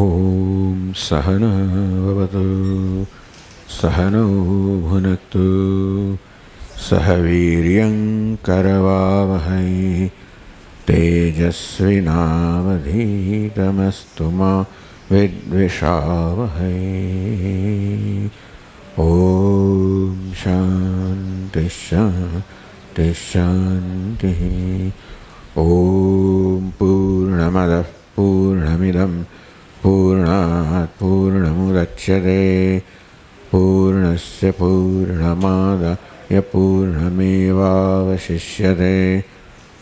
Om Sahana Vavatu Sahano Bhunaktu Sahaviryam Karavavahai Tejasvinavadhitamastu ma Vidvishavahai. Om Shanti Shanti Shanti. Om Purnamadav Purnamidam Purnat Purnamudachyate Purnasya Purnamadaya Purnamevavashishyate.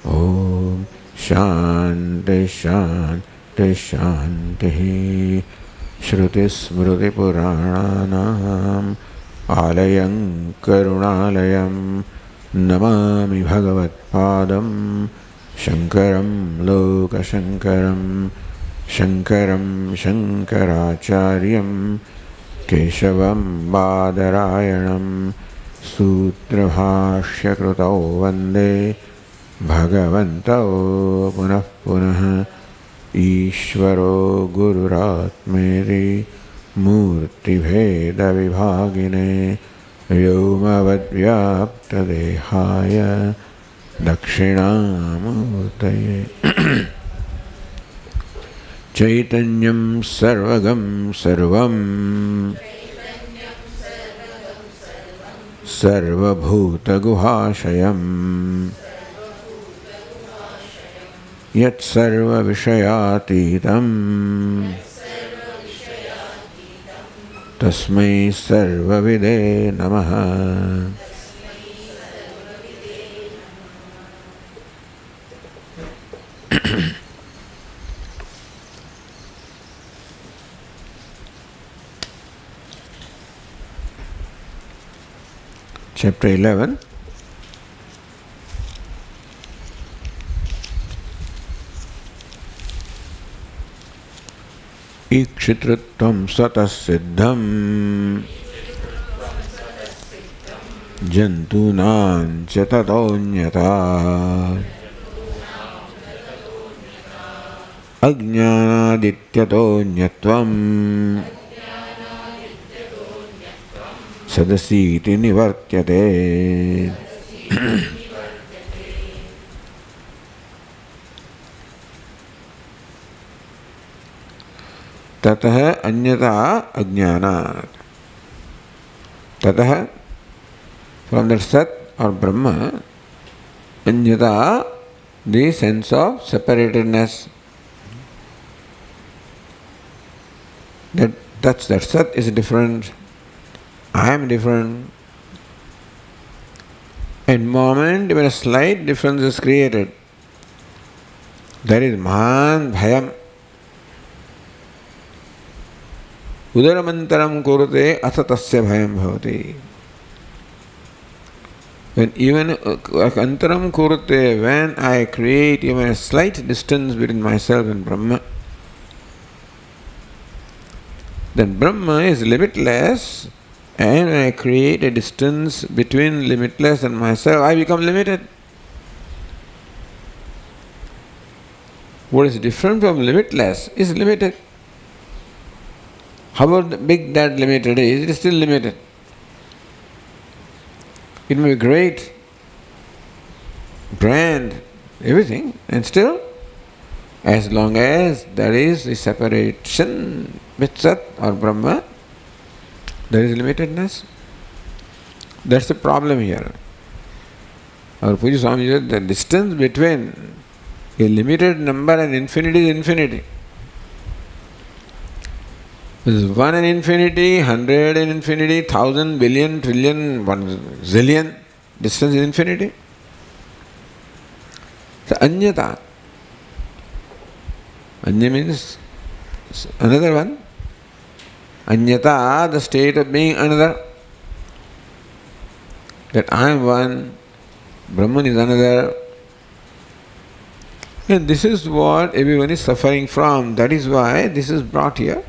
Om Shanti Shanti Shanti. Shruti Smruti Purananam Alayam Karunalayam Namami Bhagavat Padam Shankaram Loka Shankaram Shankaram Shankaracharyam Keshavam Badarayanam Sutra Bhashya Krutau Vande Bhagavantao Punah Punah Ishvaro Gururatmeri Murti Bheda Vibhagine Vyomavad Dehaya Dakshinamurtaye. Chaitanyam Sarvagam Sarvam Sarvabhuta Guhashayam Yat Sarva Vishayatitam Tasmai Sarvavide Namaha. Chapter 11. Ikshitritvam satasiddham jantunam chatadonyata ajnanadityatonyatvam sadasiti nivartyate. Tatah anyata ajnanat. Tatah, from that Sat or Brahma, anyata, the sense of separatedness. That Sat is different. I am different. In moment when a slight difference is created, there is Mahan Bhayam. Udaramantaram kurute asatasya bhayam bhavati. When even antaram kurute, when I create even a slight distance between myself and Brahma, then Brahma is limitless, and when I create a distance between limitless and myself, I become limited. What is different from limitless is limited. However big that limited is, it is still limited. It may be great, grand, everything, and still, as long as there is a separation with Sat or Brahma, there is limitedness. That's the problem here. Our Puja Swami said the distance between a limited number and infinity is infinity. This is 1 in infinity, 100 in infinity, 1,000, billion, trillion, 1 zillion. Distance is infinity. So anyata. Anya means another one. Anyata, the state of being another. That I am one, Brahman is another. And this is what everyone is suffering from. That is why this is brought here.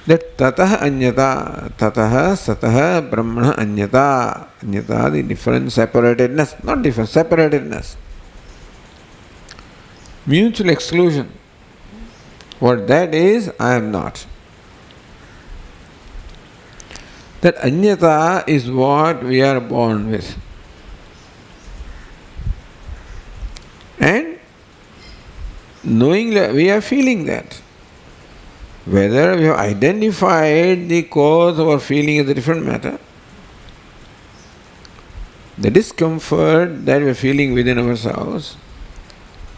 That tatah anyata, tatah satah brahmana anyata. Anyata, the different separatedness, not different, separatedness. Mutual exclusion. What that is, I am not. That anyata is what we are born with. And knowing that we are feeling that. Whether we have identified the cause of our feeling is a different matter. The discomfort that we are feeling within ourselves,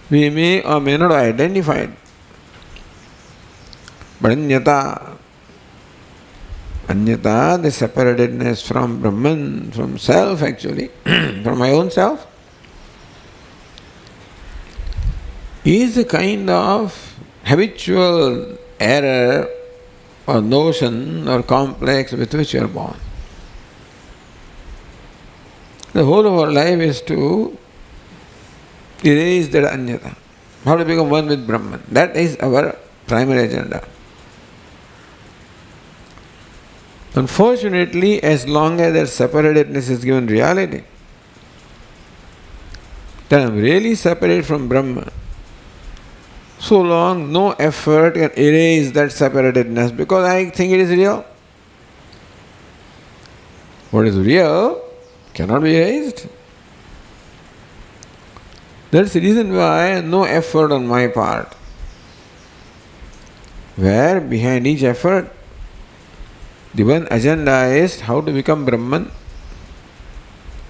we may or may not have identified. But anyata, the separatedness from Brahman, from self actually, from my own self, is a kind of habitual error or notion or complex with which you are born. The whole of our life is to erase that anyata. How to become one with Brahman. That is our primary agenda. Unfortunately, as long as that separatedness is given reality, that I am really separate from Brahman, so long no effort can erase that separatedness because I think it is real. What is real cannot be erased. That's the reason why no effort on my part. Where behind each effort, the one agenda is how to become Brahman,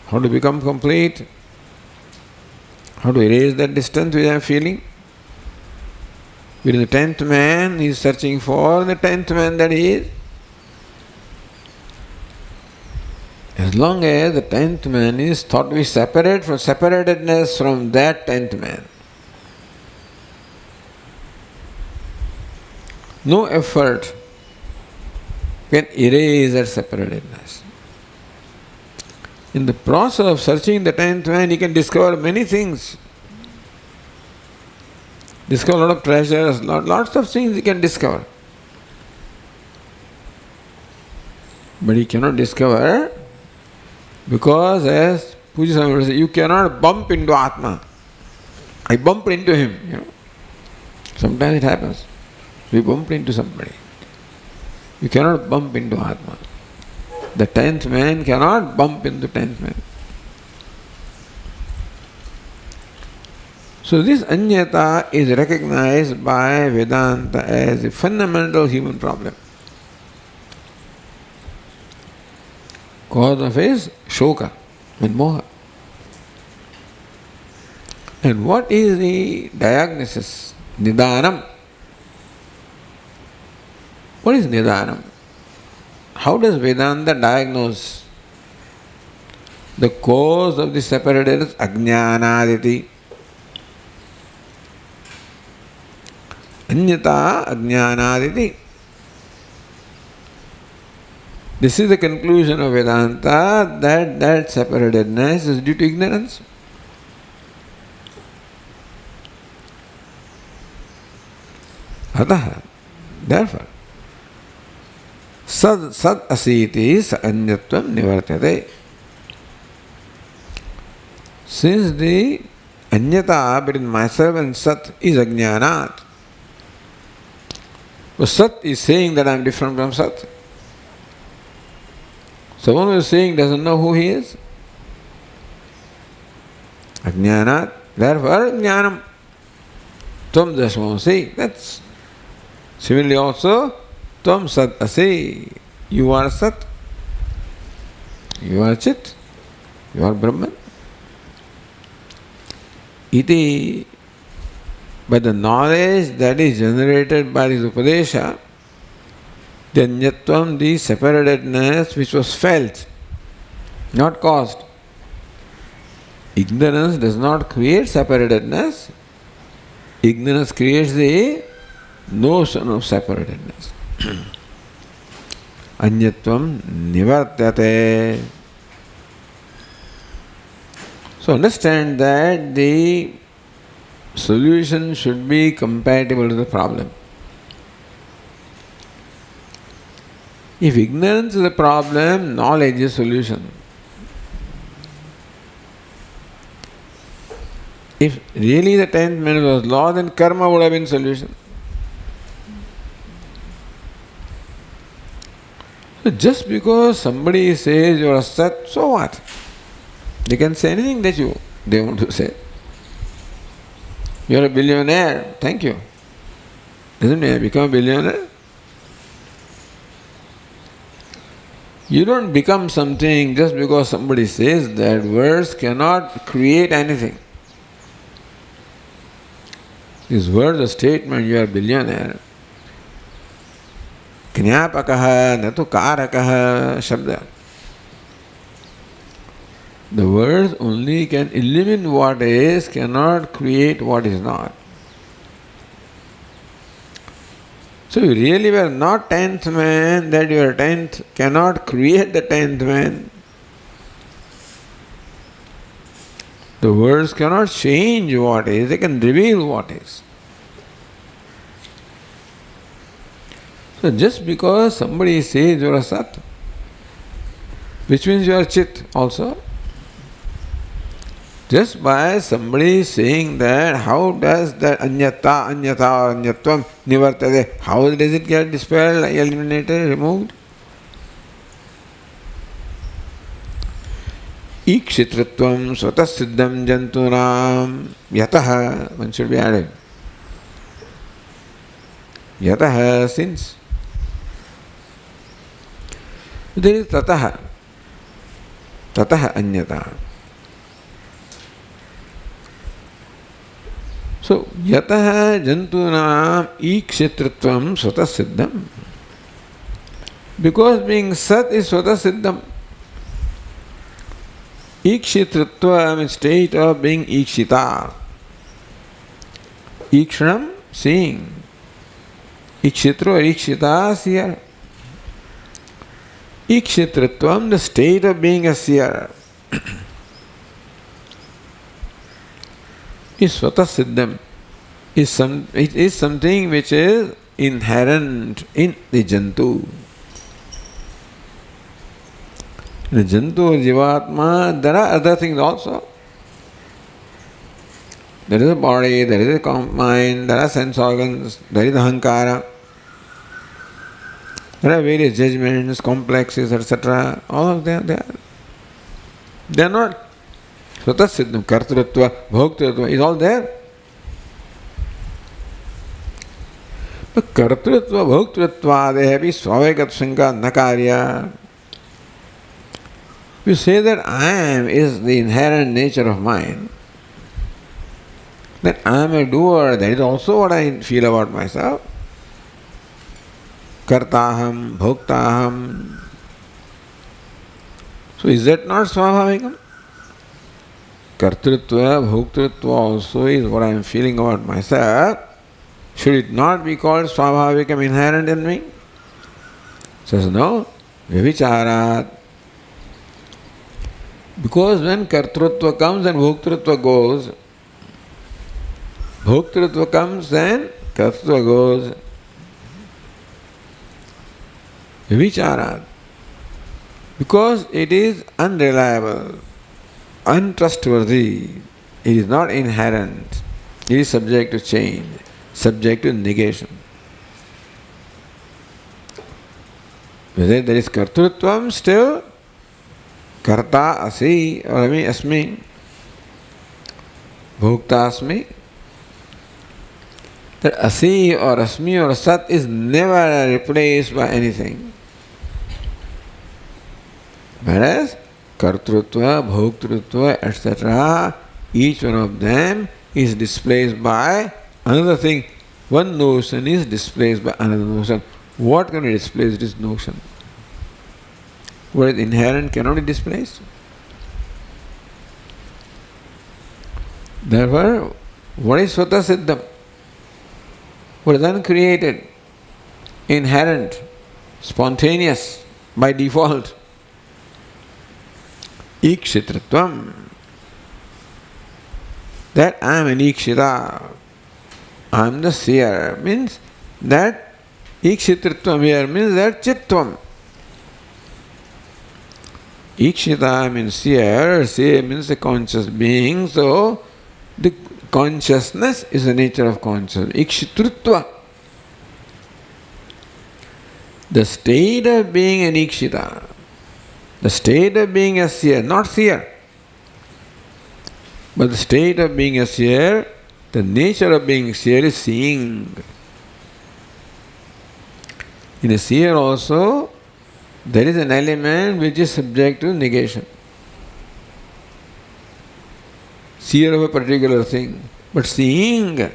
how to become complete, how to erase that distance which I am feeling. Within the 10th man, he is searching for the 10th man that he is. As long as the 10th man is thought to be separate from separatedness from that 10th man, no effort can erase that separatedness. In the process of searching the 10th man, he can discover many things. Discover a lot of treasures, lots of things he can discover. But he cannot discover because, as Puja Swami said, you cannot bump into Atma. I bumped into him. Sometimes it happens. We bump into somebody. You cannot bump into Atma. The 10th man cannot bump into 10th man. So this anyata is recognized by Vedanta as a fundamental human problem. Cause of his shoka and moha. And what is the diagnosis? Nidanam. What is Nidanam? How does Vedanta diagnose the cause of the separatedness? Ajnanaditi. Anyata ajnanaditi. This is the conclusion of Vedanta, that separatedness is due to ignorance. Ataha, therefore, sad asiti sa anyatvam nivartate. Since the anyata between myself and sat is ajnanat, but sat is saying that I am different from sat. Someone who is saying doesn't know who he is. Ajnanat, therefore jnanam. Tvam dasvamasi. That's similarly also tvam sat asi. You are sat. You are chit. You are Brahman. Iti. But the knowledge that is generated by this Upadesha, the anyatvam, the separatedness which was felt, not caused. Ignorance does not create separatedness. Ignorance creates the notion of separatedness. Anyatvam nivartate. So understand that the solution should be compatible to the problem. If ignorance is a problem, knowledge is a solution. If really the 10th man was law, then karma would have been solution. So just because somebody says you are a Sat, so what? They can say anything that they want to say. You are a billionaire, thank you. Doesn't mean I become a billionaire. You don't become something just because somebody says that. Words cannot create anything. These words, a statement, you are a billionaire. Knyapakaha, natu karakaha, shabda. The words only can illumine what is, cannot create what is not. So you really were not 10th man, that your 10th cannot create the 10th man. The words cannot change what is, they can reveal what is. So just because somebody says you are a Sat, which means you are Chit also, just by somebody saying that, how does that anyata or anyatvam nivartade, how does it get dispelled, eliminated, removed? Ikshitritvam svatasiddham jantunam yataha, one should be added. Yataha, since. There is tataha. Tataha anyata. So, yataha jantunam ikshitritvam svatasiddham. Because being Sat is svatasiddham. Ikshitritva means state of being ikshita. Ikshanam, seeing. Ikshitro or ikshita, seer. Ikshitritvam, the state of being a seer. Is svatasiddham. It is something which is inherent in the jantu. The jantu or jivatma, there are other things also. There is a body, there is a mind, there are sense organs, there is ahankara. There are various judgments, complexes, etc. All of them there. They are not svatasiddham, kartrutva, bhoktrutva is all there. But kartrutva, bhoktrutva, they have swavagat sanka nakarya. You say that I am is the inherent nature of mind, that I am a doer, that is also what I feel about myself. Kartaham, bhoktaham. So is that not swabhavikam? Kartrutva, bhoktrutva also is what I am feeling about myself. Should it not be called swabhavikam, inherent in me? Says no, vivicharat. Because when kartrutva comes and bhoktrutva goes, bhoktrutva comes and kartrutva goes. Vicharat. Because it is unreliable, untrustworthy, it is not inherent, it is subject to change, subject to negation. Whether there is kartrutvam, still karta asi or asmi, bhokta asmi. That asi or asmi or sat is never replaced by anything. Whereas kartrutva, bhoktrutva, etc., each one of them is displaced by another thing. One notion is displaced by another notion. What can be displaced is notion. What is inherent cannot be displaced. Therefore, what is svatasiddham? What is uncreated, inherent, spontaneous, by default? Ikshitritvam. That I am an ikshita, I am the seer, means that ikshitritvam here means that chitvam. Ikshita means seer, seer means a conscious being, so the consciousness is the nature of consciousness. Ikshitritva. The state of being an ikshita, the state of being a seer, not seer, but the state of being a seer, the nature of being seer is seeing. In a seer also, there is an element which is subject to negation. Seer of a particular thing, but seeing.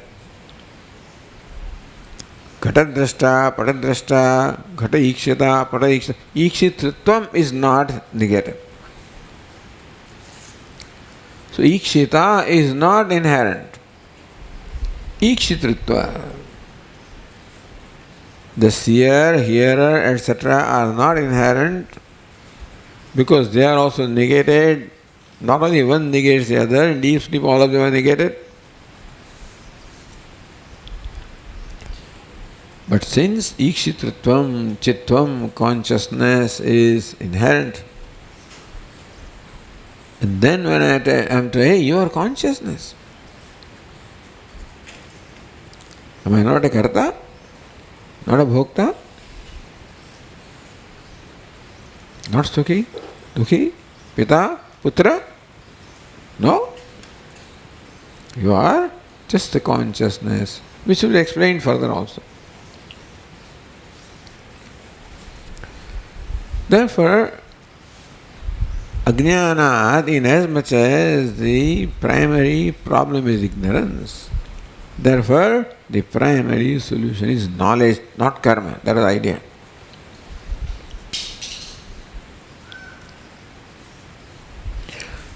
Ghatadrashta, patadrashta, ghata ikshita, pata ikshita. Ikshitritvam is not negated. So ikshita is not inherent. Ikshitritva. The seer, hearer, etc. are not inherent because they are also negated. Not only one negates the other, in deep sleep all of them are negated. But since ikshitritvam, chitvam, consciousness is inherent, and then when I am to, hey, you are consciousness. Am I not a karta? Not a bhokta? Not sukhi, dukhi, pita, putra? No. You are just the consciousness, which will be explained further also. Therefore, ajnanat, in as much as the primary problem is ignorance, therefore the primary solution is knowledge, not karma. That is the idea.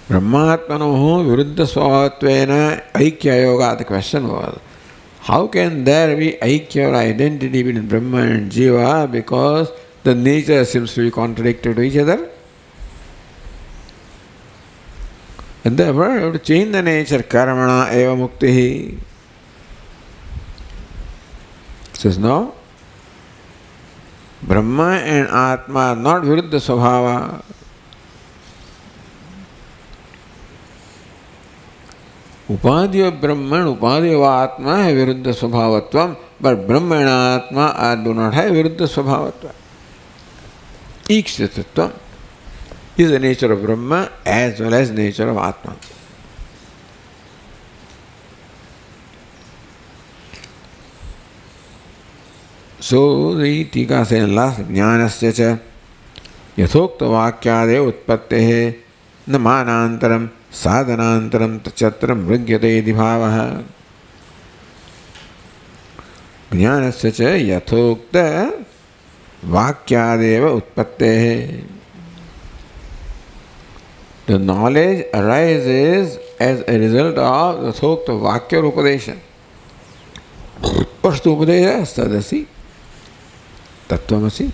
Brahmatmanoho viruddha swavatvena aikya yoga. The question was, how can there be aikya or identity between Brahma and Jiva because the nature seems to be contradictory to each other? And therefore you have to change the nature. Karmana eva muktihi. Says no. Brahma and Atma are not viruddha swabhava. Upadya Brahman, Upadya Atma have viruddha swabhavatvam, but Brahma and Atma do not have viruddha swabhavatvam. Ikshitritvam is the nature of Brahma as well as nature of Atma. So the Tika says last, Jnanasya cha yathokta vakyade utpattehe na manantaram sadhanantaram tachatra mrigyate idibhavaha. Jnanasya cha yathokta vakyadeva utpattehe. The knowledge arises as a result of the thokta vakya upadesha. What's the upadesha? Sadasi. Tattvamasi.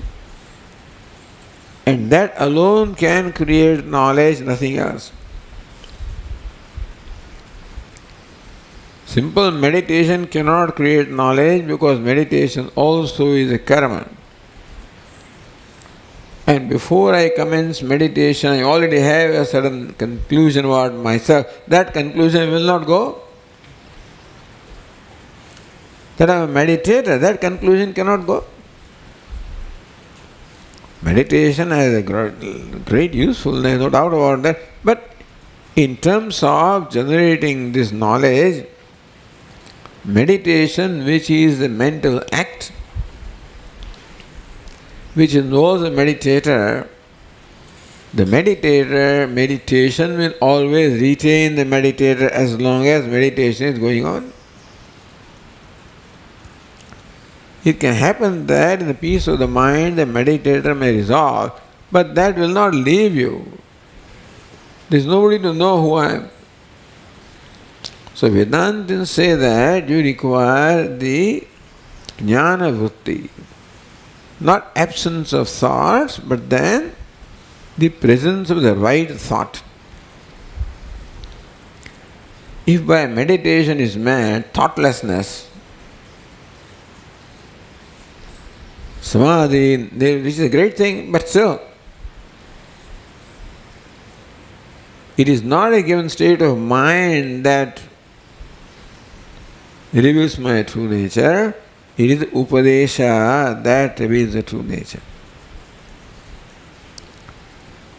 And that alone can create knowledge, nothing else. Simple meditation cannot create knowledge because meditation also is a karma. And before I commence meditation, I already have a certain conclusion about myself. That conclusion will not go. That I am a meditator, that conclusion cannot go. Meditation has a great usefulness, no doubt about that. But in terms of generating this knowledge, meditation, which is a mental act, which involves a meditator, the meditation will always retain the meditator as long as meditation is going on. It can happen that in the peace of the mind the meditator may resolve, but that will not leave you. There is nobody to know who I am. So Vedantins say that you require the jnana vritti. Not absence of thoughts, but then the presence of the right thought. If by meditation is meant thoughtlessness, samadhi, which is a great thing, but still, it is not a given state of mind that reveals my true nature. It is Upadesha that reveals the true nature.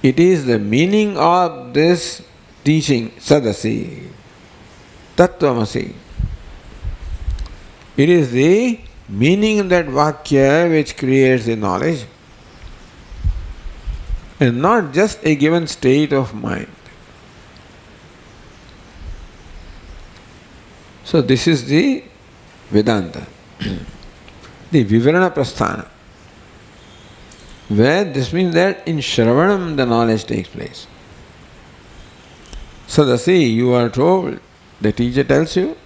It is the meaning of this teaching, Sadasi, Tattvamasi. It is the meaning of that Vakya which creates the knowledge, and not just a given state of mind. So this is the Vedanta, the Vivarana Prasthana, where this means that in Shravanam the knowledge takes place. Sadasi, you are told, the teacher tells you.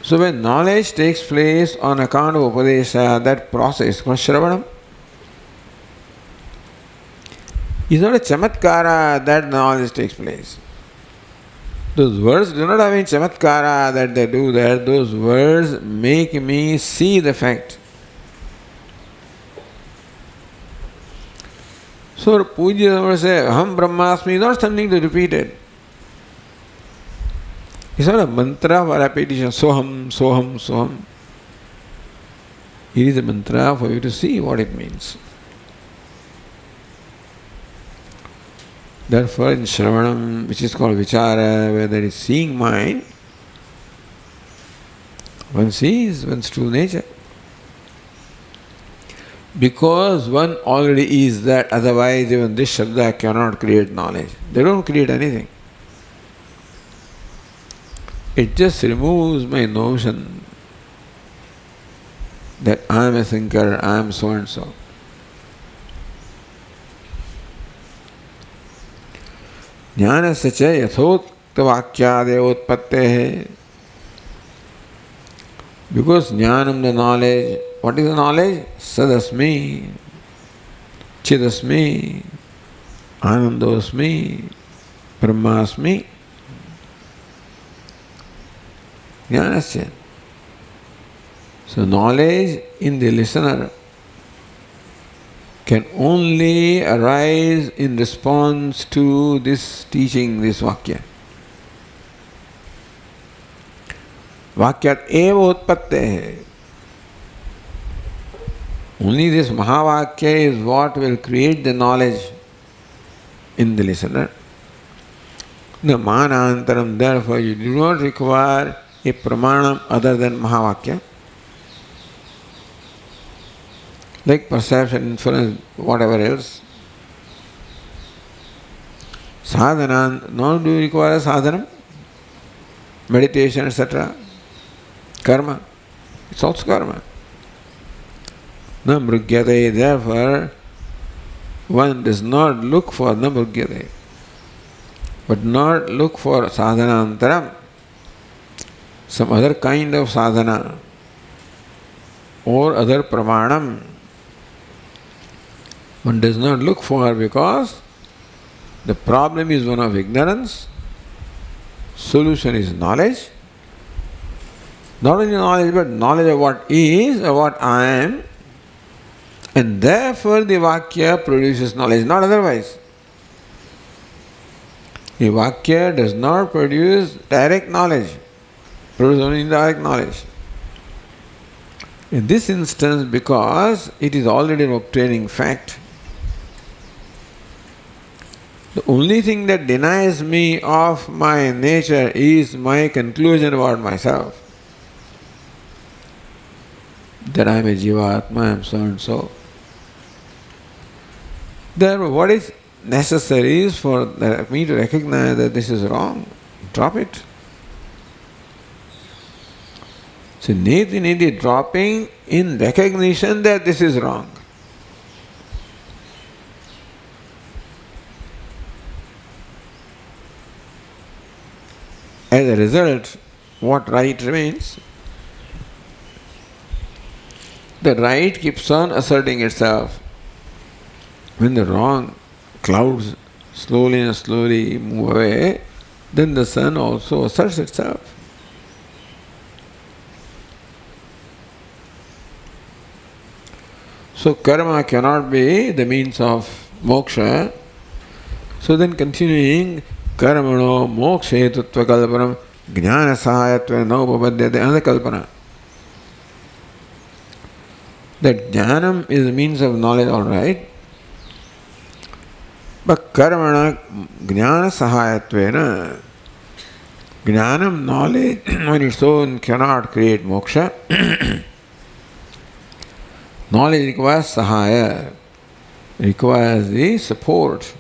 So when knowledge takes place on account of Upadesha, that process called Shravanam is not a chamatkara that knowledge takes place. Those words do not have any chamatkara that they do that. Those words make me see the fact. So Puja will say, Aham Brahmasmi is not something to repeat it. It's not a mantra for repetition, Soham, Soham, Soham. It is a mantra for you to see what it means. Therefore, in Shravanam, which is called Vichara, where there is seeing mind, one sees one's true nature. Because one already is that, otherwise even this Shabda cannot create knowledge. They don't create anything. It just removes my notion that I am a thinker, I am so and so. Jnanasya cha yathokta vakyadeva utpattehe. Because jnanam, the knowledge, what is the knowledge? Sadasmi, Chidasmi, Anandosmi, Brahmasmi. Jnanasya. So knowledge in the listener can only arise in response to this teaching, this Vakya. Vakyat eva utpatte. Only this Mahavakya is what will create the knowledge in the listener. The Manantaram, therefore, you do not require a pramanam other than Mahavakya. Like perception, inference, whatever else. Sadhana, nor do you require a sadhana, meditation, etc. Karma, it's also karma. Na mrugyate, therefore, one does not look for na mrugyate, but not look for sadhanantaram, some other kind of sadhana or other pramanam. One does not look for, because the problem is one of ignorance, solution is knowledge. Not only knowledge, but knowledge of what is or what I am, and therefore the Vakya produces knowledge, not otherwise. The Vakya does not produce direct knowledge, produces only indirect knowledge. In this instance, because it is already an obtaining fact, the only thing that denies me of my nature is my conclusion about myself. That I am a Jivatma, I am so and so. Therefore, what is necessary is for me to recognize that this is wrong. Drop it. So, niti dropping in recognition that this is wrong. As a result, what right remains? The right keeps on asserting itself. When the wrong clouds slowly and slowly move away, then the sun also asserts itself. So karma cannot be the means of moksha. So then continuing, karmano mokshe tattva kalpanam Jnana Sahayatva na upapadyate, another kalpana. That jnanam is a means of knowledge, all right. But karmana jnana sahayatvena, jnanam, knowledge on its own cannot create moksha. Knowledge requires sahaya, requires the support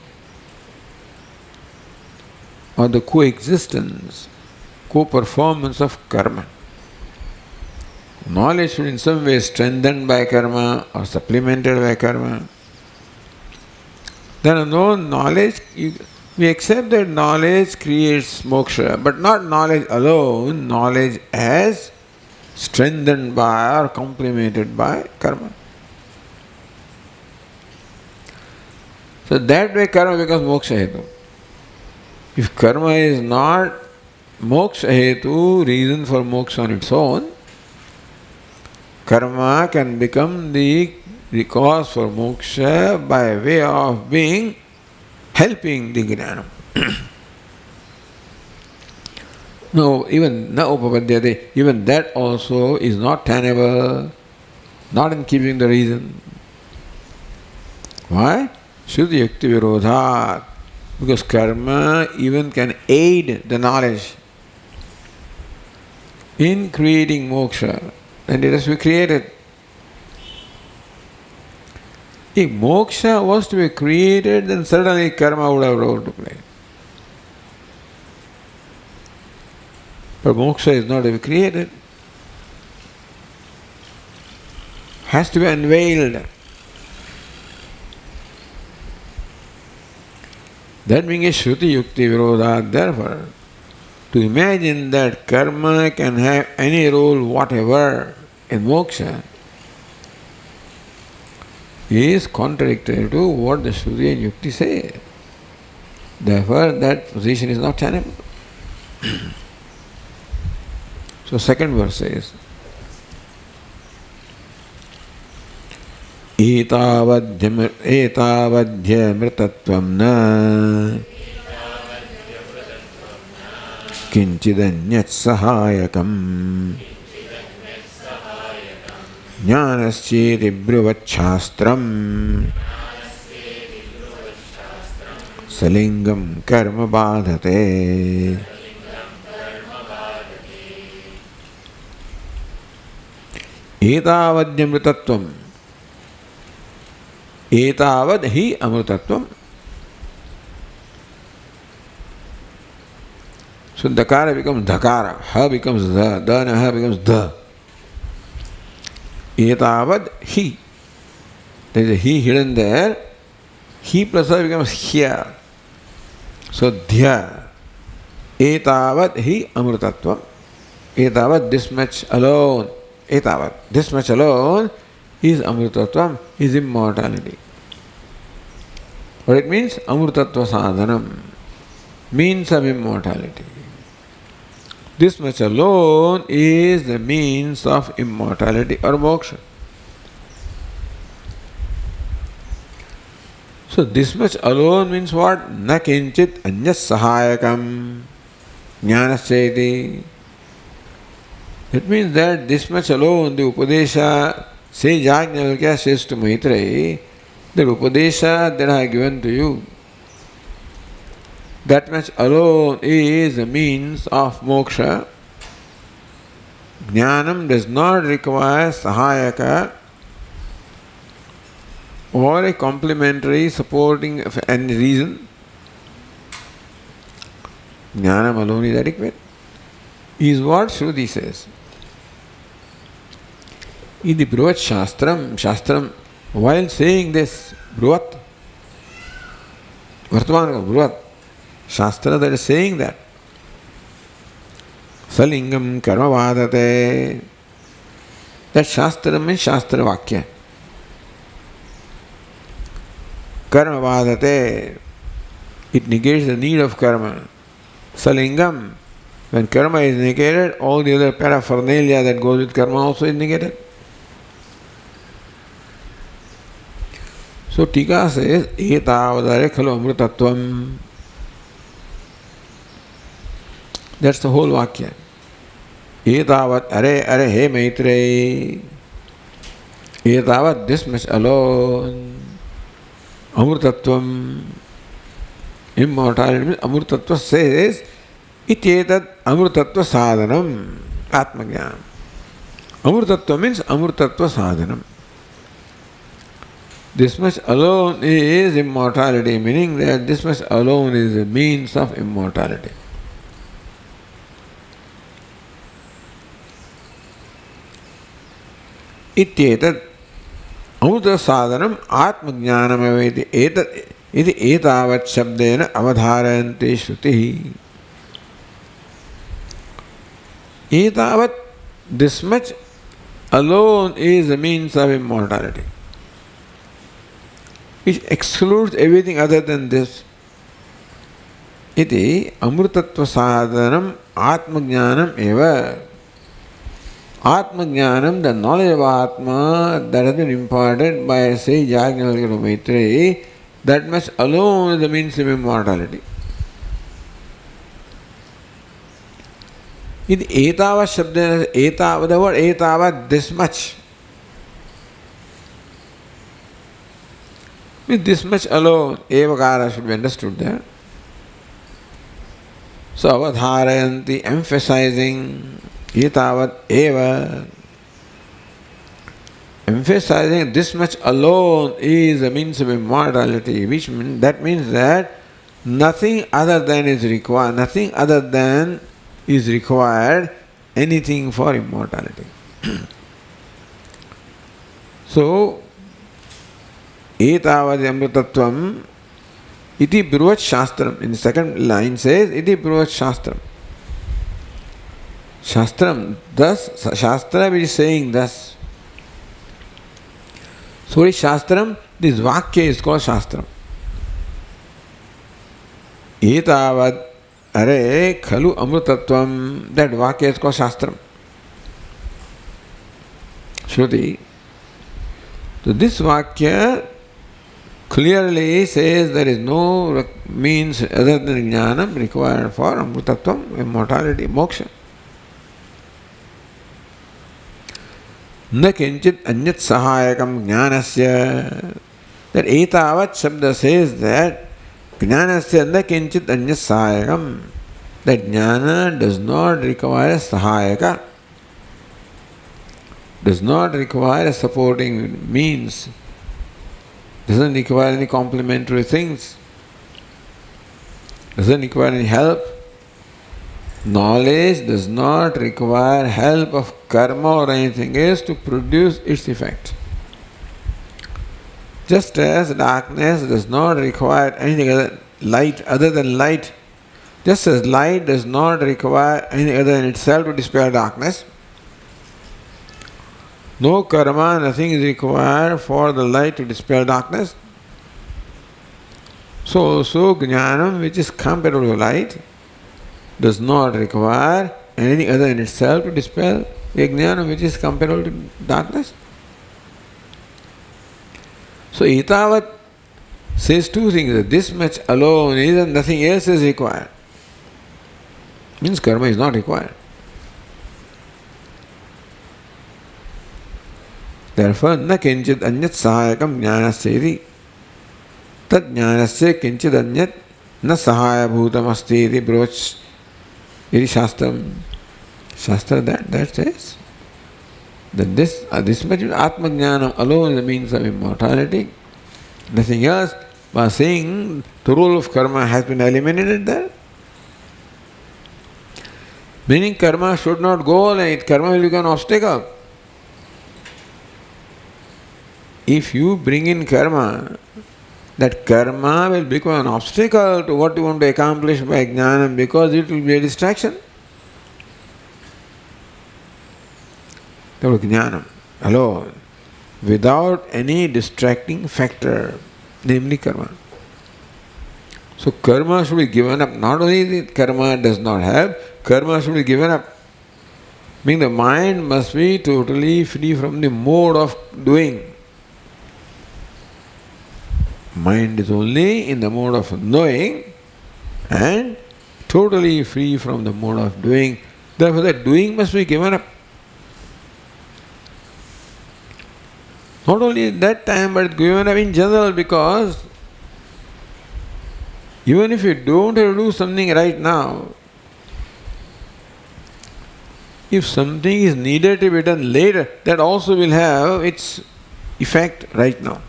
or the coexistence, co-performance of karma. Knowledge should in some way strengthened by karma or supplemented by karma. Then no knowledge, we accept that knowledge creates moksha, but not knowledge alone, knowledge as strengthened by or complemented by karma. So that way karma becomes moksha hetu. If karma is not moksha hetu, reason for moksha on its own, karma can become the cause for moksha by way of being helping the jnana. No, even na upapadyate, even that also is not tenable, not in keeping the reason. Why? Shruti yukti virodhat. Because karma even can aid the knowledge in creating moksha, and it has to be created. If moksha was to be created, then certainly karma would have a role to play. But moksha is not to be created. Has to be unveiled. That being a Shruti Yukti Virodha, therefore, to imagine that karma can have any role whatever in moksha is contradictory to what the Shruti and Yukti say. Therefore, that position is not tenable. So, second verse says, etavadhyamritatvam na kinchidanyat sahayakam jnanascheti bruvachhastram salingam karma badhate. Etavadhyamritatvam. Etavad hi amritatvam. So dakara becomes dhakara, ha becomes dha, dha and ha becomes dha. Etavad hi. There is a he hidden there. He plus ha becomes hya. So dhya. Etavad hi amritatvam. Etavad, this much alone. Etavat, this much alone is amritatvam, is immortality. What it means? Amritatva sadhanam, means of immortality. This much alone is the means of immortality or moksha. So this much alone means what? Na kinchit anyas sahayakam jnanascheti. It means that this much alone, the Upadesha, say Yajnavalkya says to Maitreyi, that Upadesha that I have given to you, that much alone is a means of moksha. Jnanam does not require sahayaka or a complementary supporting of any reason. Jnanam alone is adequate. Is what Shruti says. In the Bruvat Shastram, while saying this, Bruvat, Vartmanaka, Bruvat, Shastra that is saying that, Salingam karma vadate, that Shastra means Shastra Vakya. Karma vadate, it negates the need of karma. Salingam, when karma is negated, all the other paraphernalia that goes with karma also is negated. So Tika says, etavadare khalu amritatvam. That's the whole Vakya. Etavat are he Maitreyi. Etavat, this much alone. Amrtatvam. Immortality means Amrtatva says, Ityetat Amrtatva sadhanam. Atmajnanam. Amrtatva means Amrtatva sadhanam. This much alone is immortality, meaning that this much alone is a means of immortality. Ityetat Amrta sadhanam atmajnanam aveti etat iti etavat shabdena avadharayanti shruti. Etavat, this much alone is a means of immortality, which excludes everything other than this. Iti amrutatva sadhanam atmajnanam eva. Atmajnanam, the knowledge of Atma that has been imparted by sage Yajnavalkya to Maitreyi, that much alone is the means of immortality. In etavat shabdena, etavat, the word etavat, this much. With this much alone, evakara should be understood there. So avadharayanti, emphasizing, etavat eva, emphasizing this much alone is a means of immortality, which means that nothing other than is required, nothing other than is required, anything for immortality. So, etavad amrutatvam iti bruvat shastram. In the second line says, iti bruvat shastram. Shastram, thus, Shastra which is saying thus. So what is Shastram? This Vakya is called Shastram. Etavad are khalu amrutatvam, that Vakya is called Shastram. Shruti. So this Vakya clearly says there is no means other than jnanam required for amrutatvam, immortality, moksha. न किंचित अन्यत सहायकम ज्ञानस्य, that etavat shabda says that ज्ञानस्य न किंचित अन्यत सहायकम, that jnana does not require sahayaka, does not require a supporting means, doesn't require any complementary things, doesn't require any help. Knowledge does not require help of karma or anything else to produce its effect. Just as darkness does not require anything other light other than light, just as light does not require anything other than itself to dispel darkness, no karma, nothing is required for the light to dispel darkness. So jnanam, which is comparable to light, does not require anything other than itself to dispel the jnana which is comparable to darkness. So etavat says two things, that this much alone is and nothing else is required. Means karma is not required. Therefore, na kinchit anyat sahayakam jnanasya iti. Tat jnanasya kinchit anyat na sahaya bhutam asti iti broch. Iti Shastram. Shastra that says that this much Atmajnanam alone is the means of immortality. Nothing else. By saying the rule of karma has been eliminated there. Meaning karma should not go like karma will become an obstacle. If you bring in karma, that karma will become an obstacle to what you want to accomplish by jnanam, because it will be a distraction. That was jnanam alone, without any distracting factor, namely karma. So karma should be given up. Not only that karma does not have, karma should be given up. Meaning the mind must be totally free from the mode of doing. Mind is only in the mode of knowing and totally free from the mode of doing. Therefore, the doing must be given up. Not only at that time, but given up in general, because even if you don't have to do something right now, if something is needed to be done later, that also will have its effect right now.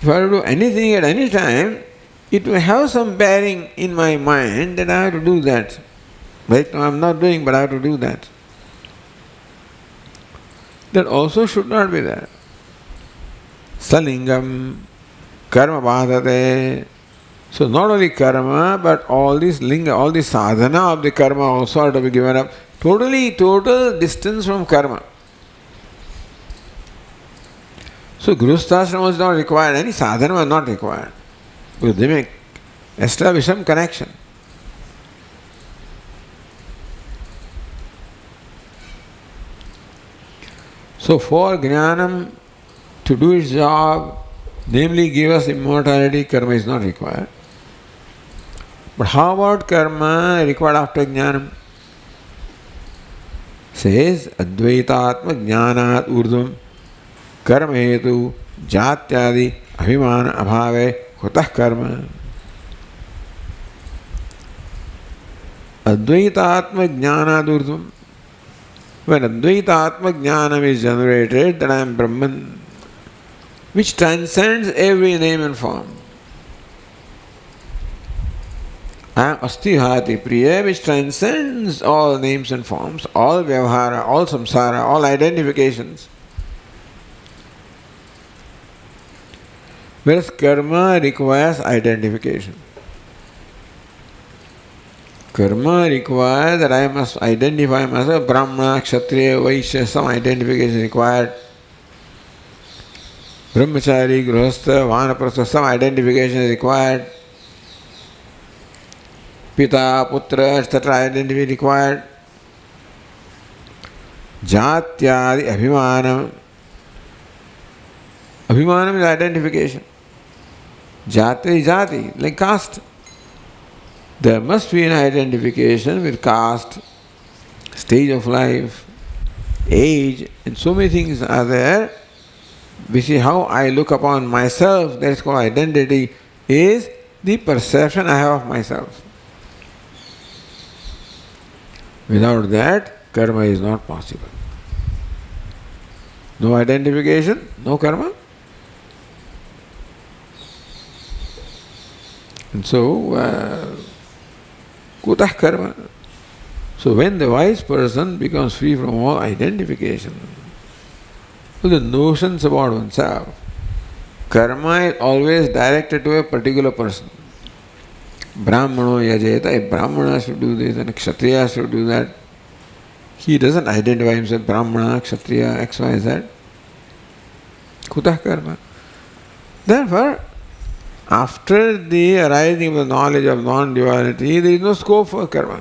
If I have to do anything at any time, it will have some bearing in my mind that I have to do that. Right now I am not doing, but I have to do that. That also should not be there. Salingam, karma badhate. So not only karma, but all this linga, all this sadhana of the karma also have to be given up. Total distance from karma. So Grihasthashrama is not required, any sadhana is not required. Because they may establish some connection. So for jnanam to do its job, namely give us immortality, karma is not required. But how about karma required after jnanam? Says Advaitatma jnanat urdhvam karma hetu jatyadi abhimana abhave kutah karma. Advaitatma jnanat urdhvam. When Advaitatma jnanam is generated, then I am Brahman, which transcends every name and form. I am Asti Hati Priya, which transcends all names and forms, all Vyavahara, all Samsara, all identifications. Whereas karma requires identification. Karma requires that I must identify myself, Brahmana, Kshatriya, Vaishya, some identification required. Brahmachari, Grihastha, Vanaprastha, some identification is required. Pita, Putra, etc. identity required. Jatyadi, Abhimanam. Abhimanam is identification. Jati is jati, like caste. There must be an identification with caste, stage of life, age, and so many things are there. We see how I look upon myself, that is called identity, is the perception I have of myself. Without that, karma is not possible. No identification, no karma. And so, kutah karma. So when the wise person becomes free from all identification, the notions about oneself, karma is always directed to a particular person. Brahmano yajeta, a Brahmana should do this and a Kshatriya should do that. He doesn't identify himself Brahmana, Kshatriya, X, Y, Z. Kutah karma. Therefore, after the arising of the knowledge of non-duality, there is no scope for karma.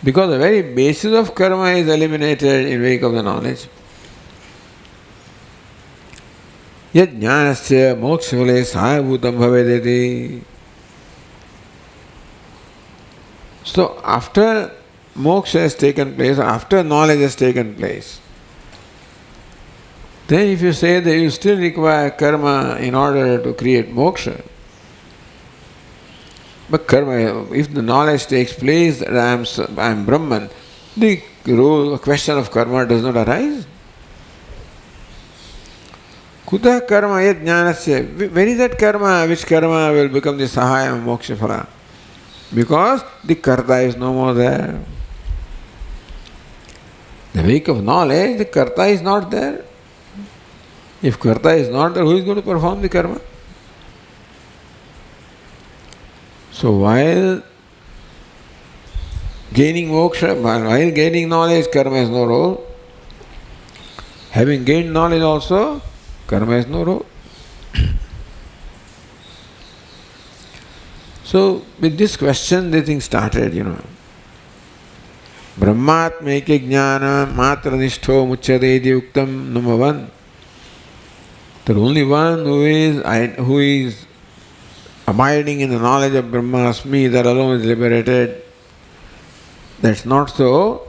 Because the very basis of karma is eliminated in wake of the knowledge. Yat jnanasya mokshale sahabhutam bhavedeti. So after moksha has taken place, after knowledge has taken place, then if you say that you still require karma in order to create moksha, but karma, if the knowledge takes place that I am Brahman, the question of karma does not arise. Kutah karma yat jnanasya. Where is that karma? Which karma will become the sahaya moksha phala? Because the karta is no more there. The wake of knowledge, the karta is not there. If karta is not there, who is going to perform the karma? So while gaining moksha, while gaining knowledge, karma has no role. Having gained knowledge also, karma has no role. So with this question, the thing started, Brahmatmeke jnana matra nishtho muchyate iti uktam number 1. The only one who is abiding in the knowledge of Brahmasmi, that alone is liberated. That's not so,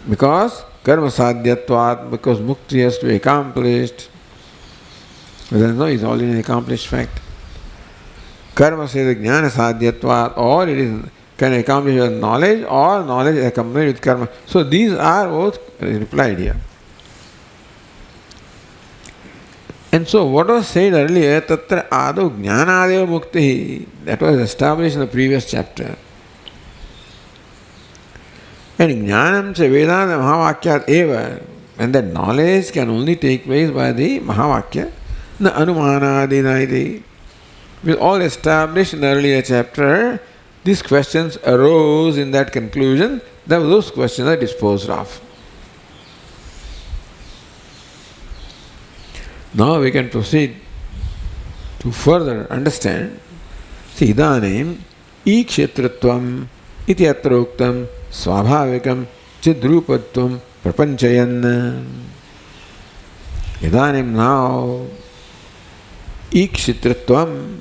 because karma sadhyatvat, because mukti has to be accomplished. No, it's already an accomplished fact. Karma says jnana sadhyatvat, or it is can accomplish with knowledge, or knowledge is accompanied with karma. So these are both replied here. And so what was said earlier, tatra adu jnanadeva mukti, that was established in the previous chapter. And jnanam cha vedanta mahavakyat eva, and that knowledge can only take place by the mahavakya, na anumanadinaiti. With all established in the earlier chapter, these questions arose in that conclusion, that those questions are disposed of. Now we can proceed to further understand. See, idanim ikshetratvam iti atroktam swabhavikam chidrupatvam prapanchayan. Idanim now ikshetratvam,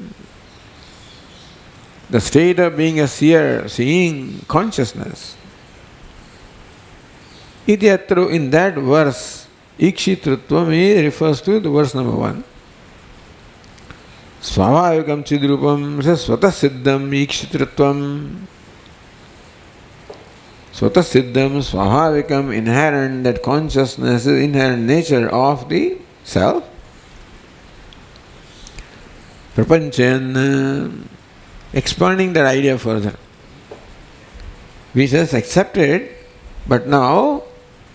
the state of being a seer, seeing consciousness. Iti atro, in that verse, Ikshitritvam refers to the verse number 1. Swavavikam chidrupam swata siddham ikshitritvam. Swata siddham swavavikam, inherent, that consciousness is inherent nature of the self. Prapanchayan, expanding that idea further. We just accepted, but now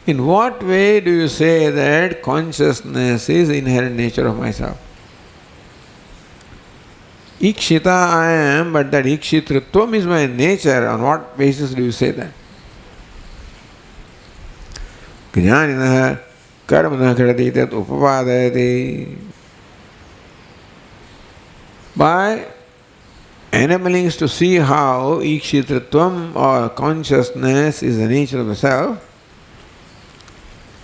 in what way do you say that consciousness is the inherent nature of myself? Ikshita I am, but that ikshitritvam is my nature. On what basis do you say that? Jnaninaha karmana kharati tat upapadayati. By enabling us to see how ikshitritvam or consciousness is the nature of the self,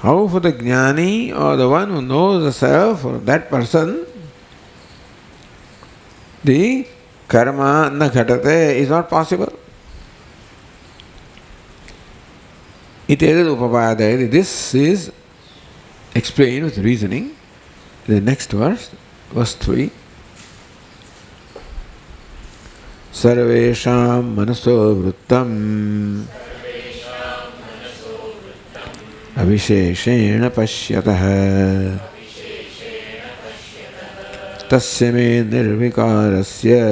how for the jnani or the one who knows the self or that person, the karma na ghatate is not possible. Itedad upapadayati. This is explained with reasoning. The next verse, verse 3. Sarvesham manaso vrittam avisheshena pashyatah tasya me nirvikarasya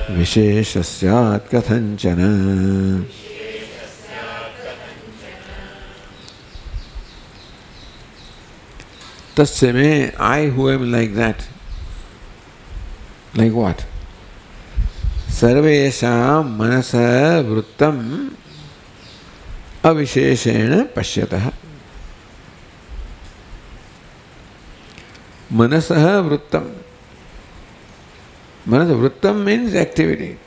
visheshasyat kathanchana. Tasya me, I who am like that. Like what? Sarvesham manasa vrittam avisheshena pashyatah. Manasaha vrittam. Manasa vrittam means activity,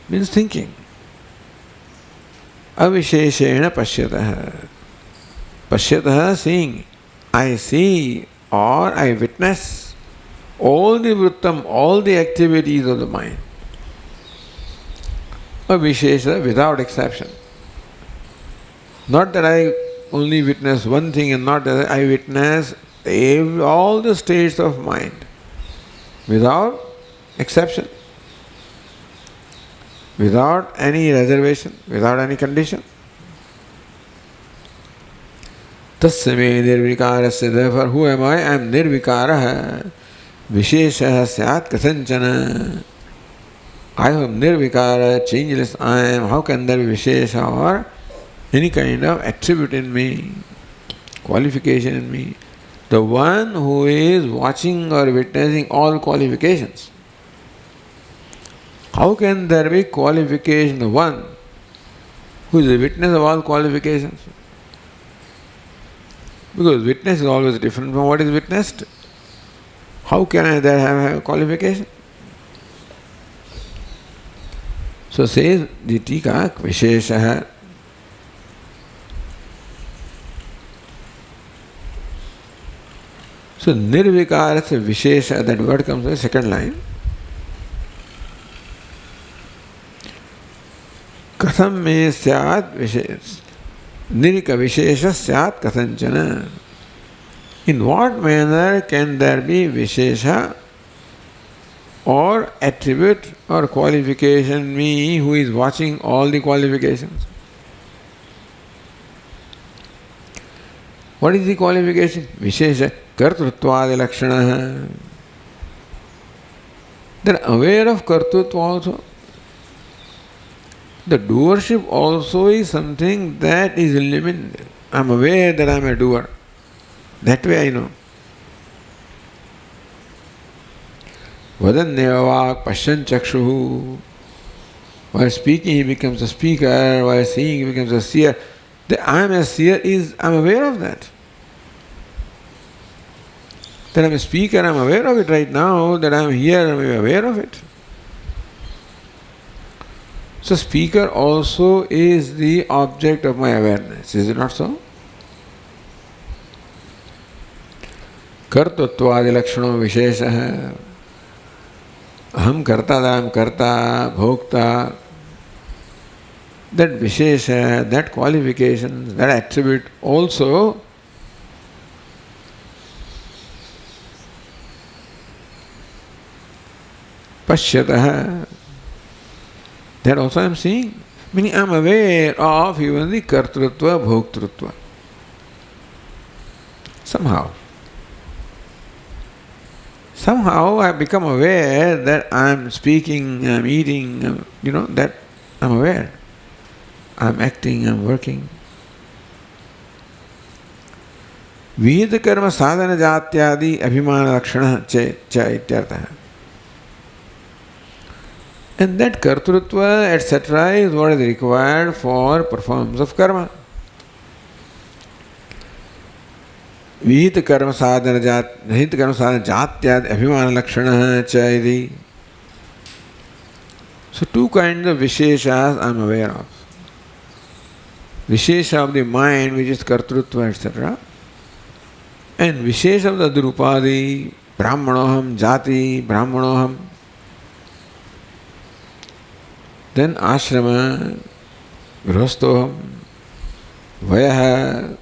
means thinking. Avisheshena pashyatah. Pashyatah, seeing. I see or I witness all the vrittam, all the activities of the mind. Avishesha, without exception. Not that I only witness one thing, and not that I witness all the states of mind, without exception, without any reservation, without any condition. Tasya me nirvikarasya, therefore who am I? I am nirvikaraha. Vishesha syat kathanchana. I am nirvikara, changeless I am. How can there be vishesha or any kind of attribute in me, qualification in me? The one who is watching or witnessing all qualifications. How can there be qualification? The one who is a witness of all qualifications. Because witness is always different from what is witnessed. How can I there have a qualification? So says the Tika, Visheshaha. So nirvikarasya vishesha, that word comes in the second line. Katham me syat vishesh. Nirika vishesha syat kathanchana. In what manner can there be vishesha or attribute or qualification, me who is watching all the qualifications? What is the qualification? Vishesha kartruttvadi lakshana. They are aware of kartrutva also. The doership also is something that is limited. I am aware that I am a doer. That way I know. Vadanyavak pashyan chakshuhu. While speaking he becomes a speaker, while seeing he becomes a seer. That I am a seer is, I am aware of that. That I am a speaker, I am aware of it right now. That I am here, I am aware of it. So speaker also is the object of my awareness. Is it not so? कर्तृत्वादि लक्षणों विशेष है. अहम कर्ता, दाम कर्ता, भोक्ता. That vishesha, that qualification, that attribute also pashyatah. That also I am seeing. Meaning I am aware of even the kartrutva, bhoktrutva. Somehow I become aware that I am speaking, I am eating, that I am aware. I am acting, I am working. Vihită karma sadhana jatyadi abhimana lakshana cha ityartha. And that kartrutva, etc. is what is required for performance of karma. Vihită karma sadhana jatyadi abhimana lakshana cha iti. So two kinds of visheshas I am aware of. Vishesha of the mind, which is kartrutva, etc. And vishesha of the drupadi, brahmanoham, jati, brahmanoham. Then ashrama, grihasthoham, vayaha,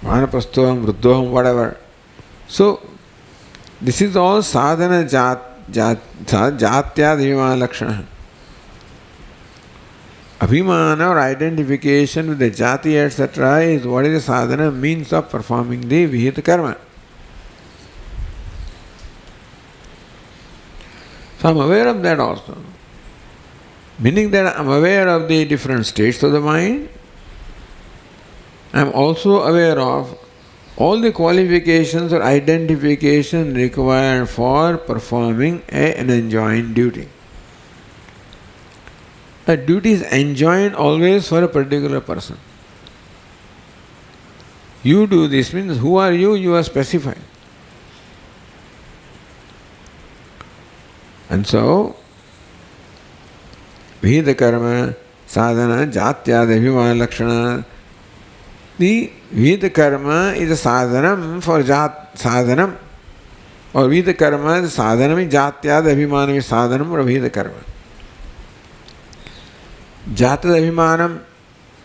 vanaprasthoham, vruddhoham, whatever. So, this is all sadhana jatyadhimana lakshana. Abhimana or identification with the jati, etc. is what is the sadhana, means of performing the vihita karma. So I am aware of that also. Meaning that I am aware of the different states of the mind. I am also aware of all the qualifications or identification required for performing an enjoined duty. A duty is enjoined always for a particular person. You do this means who are you? You are specified. And so, Vihita karma, sadhana, jatyada, abhimana lakshana. The Vihita karma is a sadhanam for sadhanam. Or Vihita karma is sadhanam, jatyada, abhimana is sadhanam for Vihita karma. Jatada abhimanam,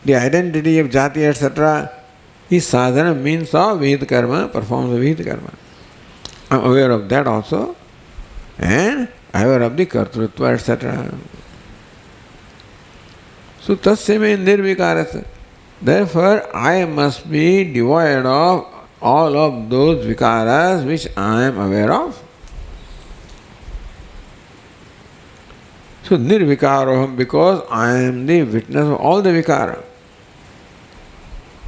the identity of jati, etc. is sadhana, means of Vihita karma, performs the Vihita karma. I am aware of that also. And I am aware of the kartrutva, etc. So tasya me nirvikarasya. Therefore, I must be devoid of all of those vikaras which I am aware of. So nirvikaroham, because I am the witness of all the vikara.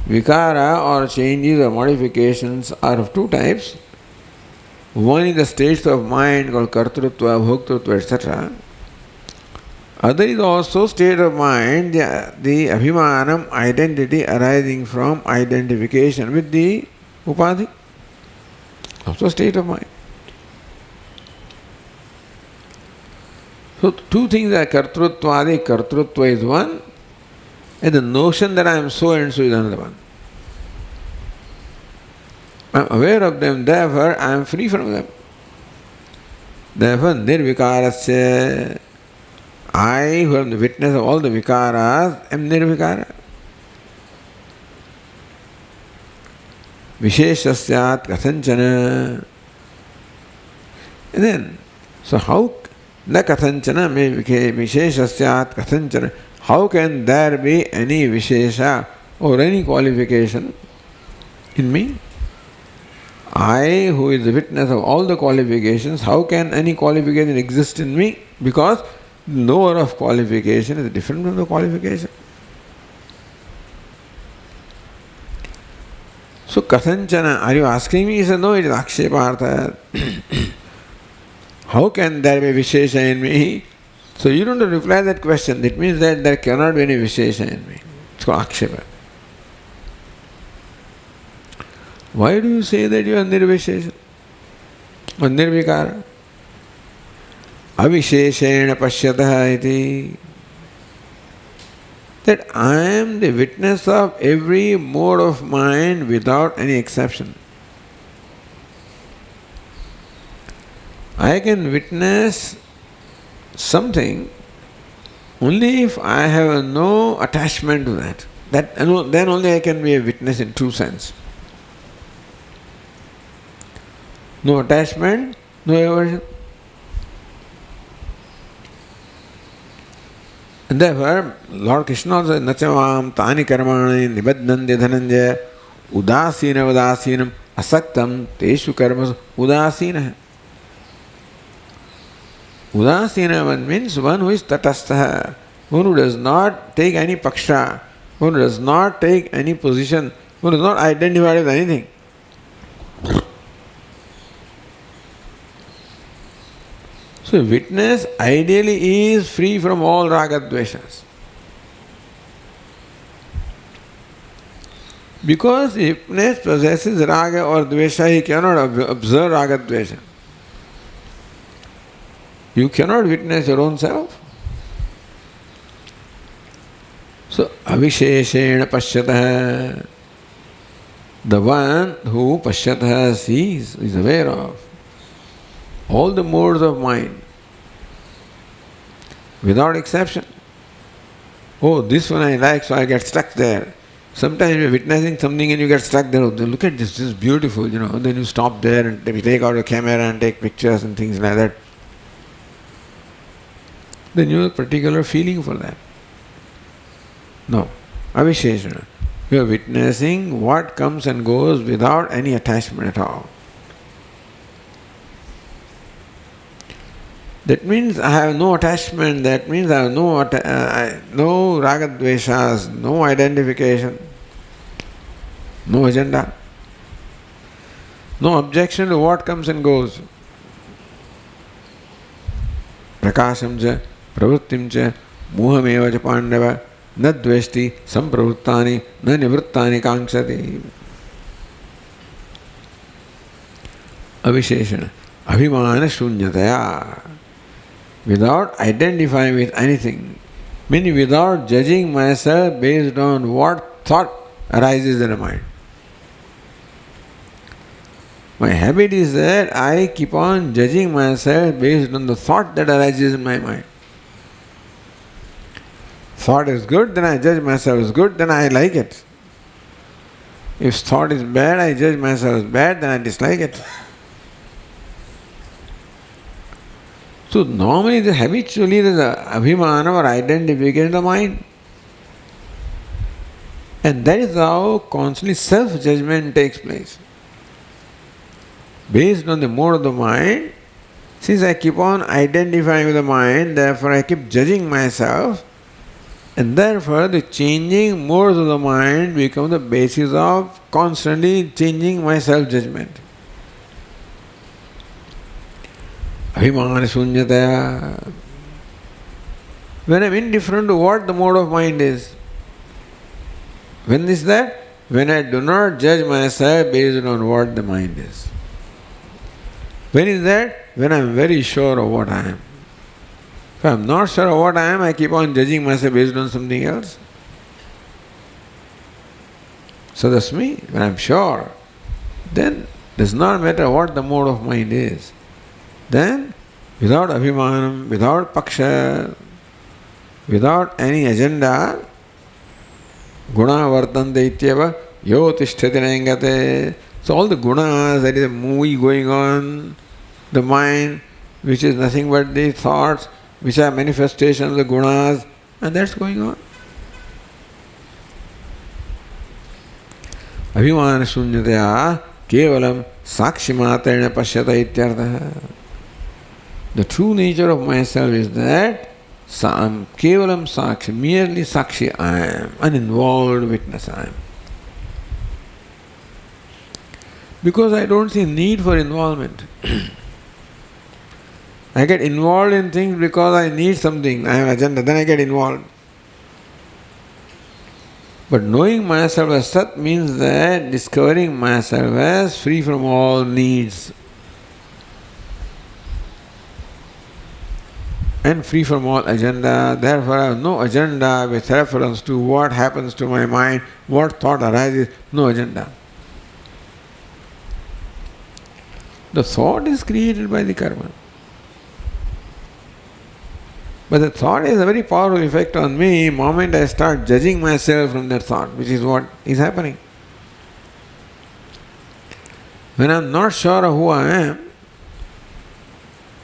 Vikara or changes or modifications are of two types. One is the states of mind called kartrutva, bhoktrutva, etc. Other is also state of mind, the abhimanam, identity arising from identification with the upadhi. Also state of mind. So two things are kartrutva. Kartrutva is one, and the notion that I am so and so is another one. I am aware of them, therefore I am free from them. Therefore, nirvikarasya, I who am the witness of all the vikaras am nirvikara. Visheshasyat kathanchana. And then, so how na kathanchana may visheshasyat kathanchana. How can there be any vishesha or any qualification in me? I, who is the witness of all the qualifications, how can any qualification exist in me? Because the knower of qualification is different from the qualification. So, kathanchana, are you asking me? He said, no, it is akshepartha. How can there be vishesha in me? So, you don't reply that question. It means that there cannot be any vishesha in me. It's called akshepa. Why do you say that you are nirvishesha or nirvikara? Avisheshena pashyatah iti. That I am the witness of every mode of mind without any exception. I can witness something only if I have no attachment to that. Then only I can be a witness in true sense. No attachment, no aversion. And therefore, Lord Krishna also says, Nachavam tani karmani nibadnandi dhananjaya udasina udasinam asaktam teshu karmas udasina. Udasina means one who is tatastha, one who does not take any paksha, one who does not take any position, one who does not identify with anything. So witness ideally is free from all ragadveshas. Because if witness possesses raga or dvesha, he cannot observe ragadvesha. You cannot witness your own self. So avisheshena pashyatah, the one who pashyatah sees, is aware of all the modes of mind, without exception. Oh, this one I like, so I get stuck there. Sometimes you're witnessing something and you get stuck there. Oh, look at this is beautiful, Then you stop there and take out your camera and take pictures and things like that. Then you have a particular feeling for that. No, avisheshana. You are witnessing what comes and goes without any attachment at all. That means I have no attachment, that means I have no ragadveshas, no identification, no agenda, no objection to what comes and goes. Prakasham cha, pravrittim cha, muhameva cha pandava, na dveshti, sampravrittani, na nivrittani kankshati. Avisheshana, abhimana shunyataya. Without identifying with anything, meaning without judging myself based on what thought arises in the mind. My habit is that I keep on judging myself based on the thought that arises in my mind. Thought is good, then I judge myself as good, then I like it. If thought is bad, I judge myself as bad, then I dislike it. So normally, habitually, there is an abhimana or identification in the mind. And that is how constantly self-judgment takes place. Based on the mode of the mind, since I keep on identifying with the mind, therefore I keep judging myself, and therefore the changing modes of the mind become the basis of constantly changing my self-judgment. Abhimana shunyataya. When I am indifferent to what the mode of mind is. When is that? When I do not judge myself based on what the mind is. When is that? When I am very sure of what I am. If I am not sure of what I am, I keep on judging myself based on something else. So that's me. When I am sure then does not matter what the mode of mind is. Then, without abhimanam, without paksha, without any agenda, guna vartante ityeva yo tishthati nayangate. So all the gunas, there is a movie going on, the mind, which is nothing but the thoughts, which are manifestations of the gunas, and that's going on. Abhimana shunyataya kevalam sakshimatrena pashyata ityartha. The true nature of myself is that kevalam sakshi, merely sakshi I am, uninvolved witness I am. Because I don't see need for involvement. I get involved in things because I need something, I have an agenda, then I get involved. But knowing myself as Sat means that discovering myself as free from all needs and free from all agenda. Therefore I have no agenda with reference to what happens to my mind, what thought arises, no agenda. The thought is created by the karma. But the thought has a very powerful effect on me the moment I start judging myself from that thought, which is what is happening. When I am not sure of who I am,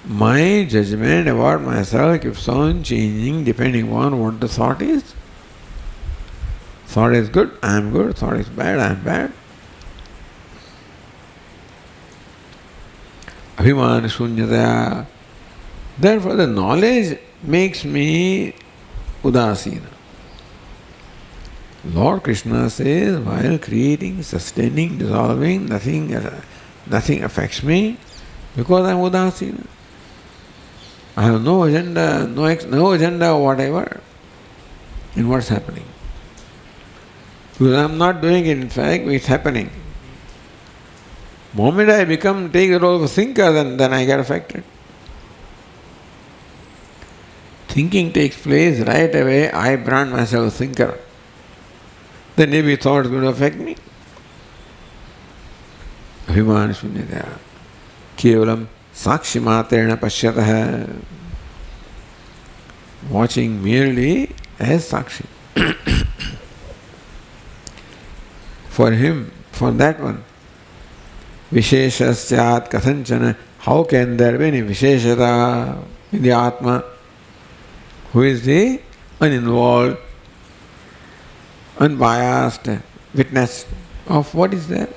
my judgment about myself keeps on changing depending on what the thought is. Thought is good, I am good. Thought is bad, I am bad. Abhimana shunyataya. Therefore the knowledge makes me udasina. Lord Krishna says, while creating, sustaining, dissolving, nothing affects me because I am udasina. I have no agenda, no agenda whatever in what's happening. Because I am not doing it, in fact, it's happening. The moment I take the role of a thinker, then I get affected. Thinking takes place right away, I brand myself a thinker. Then maybe thought is going to affect me. Abhimana shunyataya. Kevalam sakshimatrena pashyatah. Watching merely as sakshi. For him, for that one. Visheshasyat kathanchana. How can there be any visheshata in the Atma? Who is the uninvolved, unbiased witness of what is there?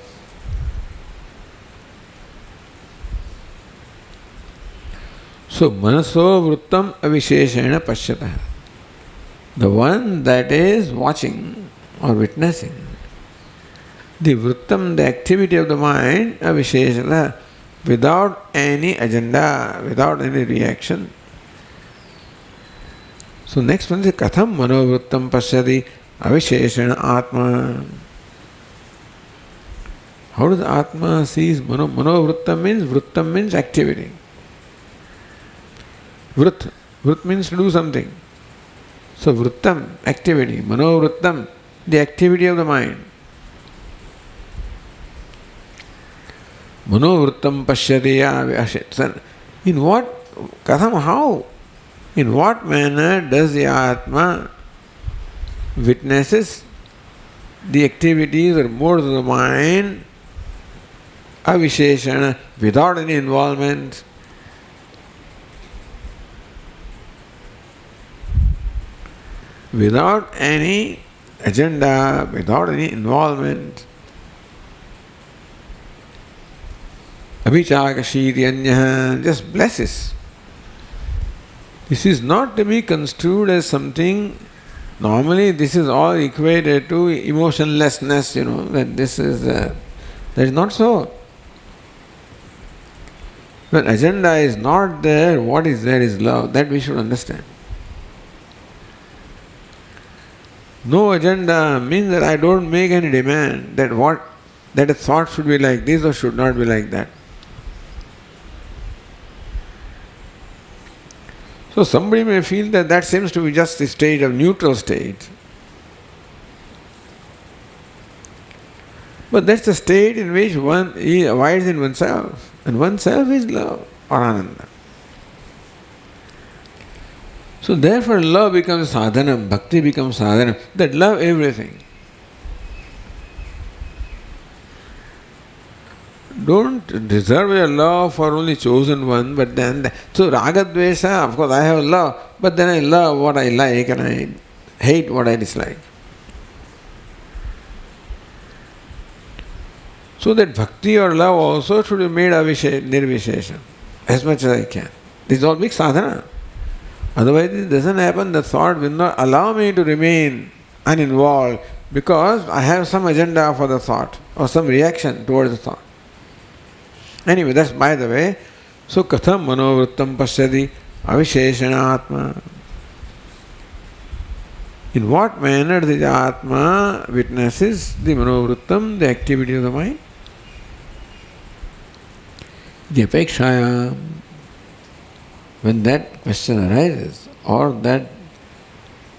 So, manaso vrittam avisheshena pashyatah. The one that is watching or witnessing, the vrittam, the activity of the mind, avisheshena, without any agenda, without any reaction. So next one is katham manovrittam pashyati avisheshena atma. How does atma sees manovrittam means activity. Vrit means to do something. So vrittam, activity, manovrittam, the activity of the mind. Manovrittam pashyati avisheshena. In what, katham, how? In what manner does the Atma witnesses the activities or modes of the mind avisheshana, without any involvement? Without any agenda, without any involvement. Abhichakashiti anyah, just blesses. This is not to be construed as something, normally this is all equated to emotionlessness, that that is not so. When agenda is not there, what is there is love, that we should understand. No agenda means that I don't make any demand that a thought should be like this or should not be like that. So somebody may feel that seems to be just a state of neutral state. But that's the state in which one abides in oneself. And oneself is love or ananda. So therefore love becomes sadhana, bhakti becomes sadhana. That love everything. Don't reserve your love for only chosen one, but then, so raga dvesha, of course I have love, but then I love what I like and I hate what I dislike. So that bhakti or love also should be made nirvishesha, as much as I can. This is all big sadhana. Otherwise it doesn't happen, the thought will not allow me to remain uninvolved because I have some agenda for the thought or some reaction towards the thought. Anyway, that's by the way. So katham manovrittam pasyati avisheshana atma. In what manner the atma witnesses the manovrittam, the activity of the mind? The apekshaya, when that question arises, or that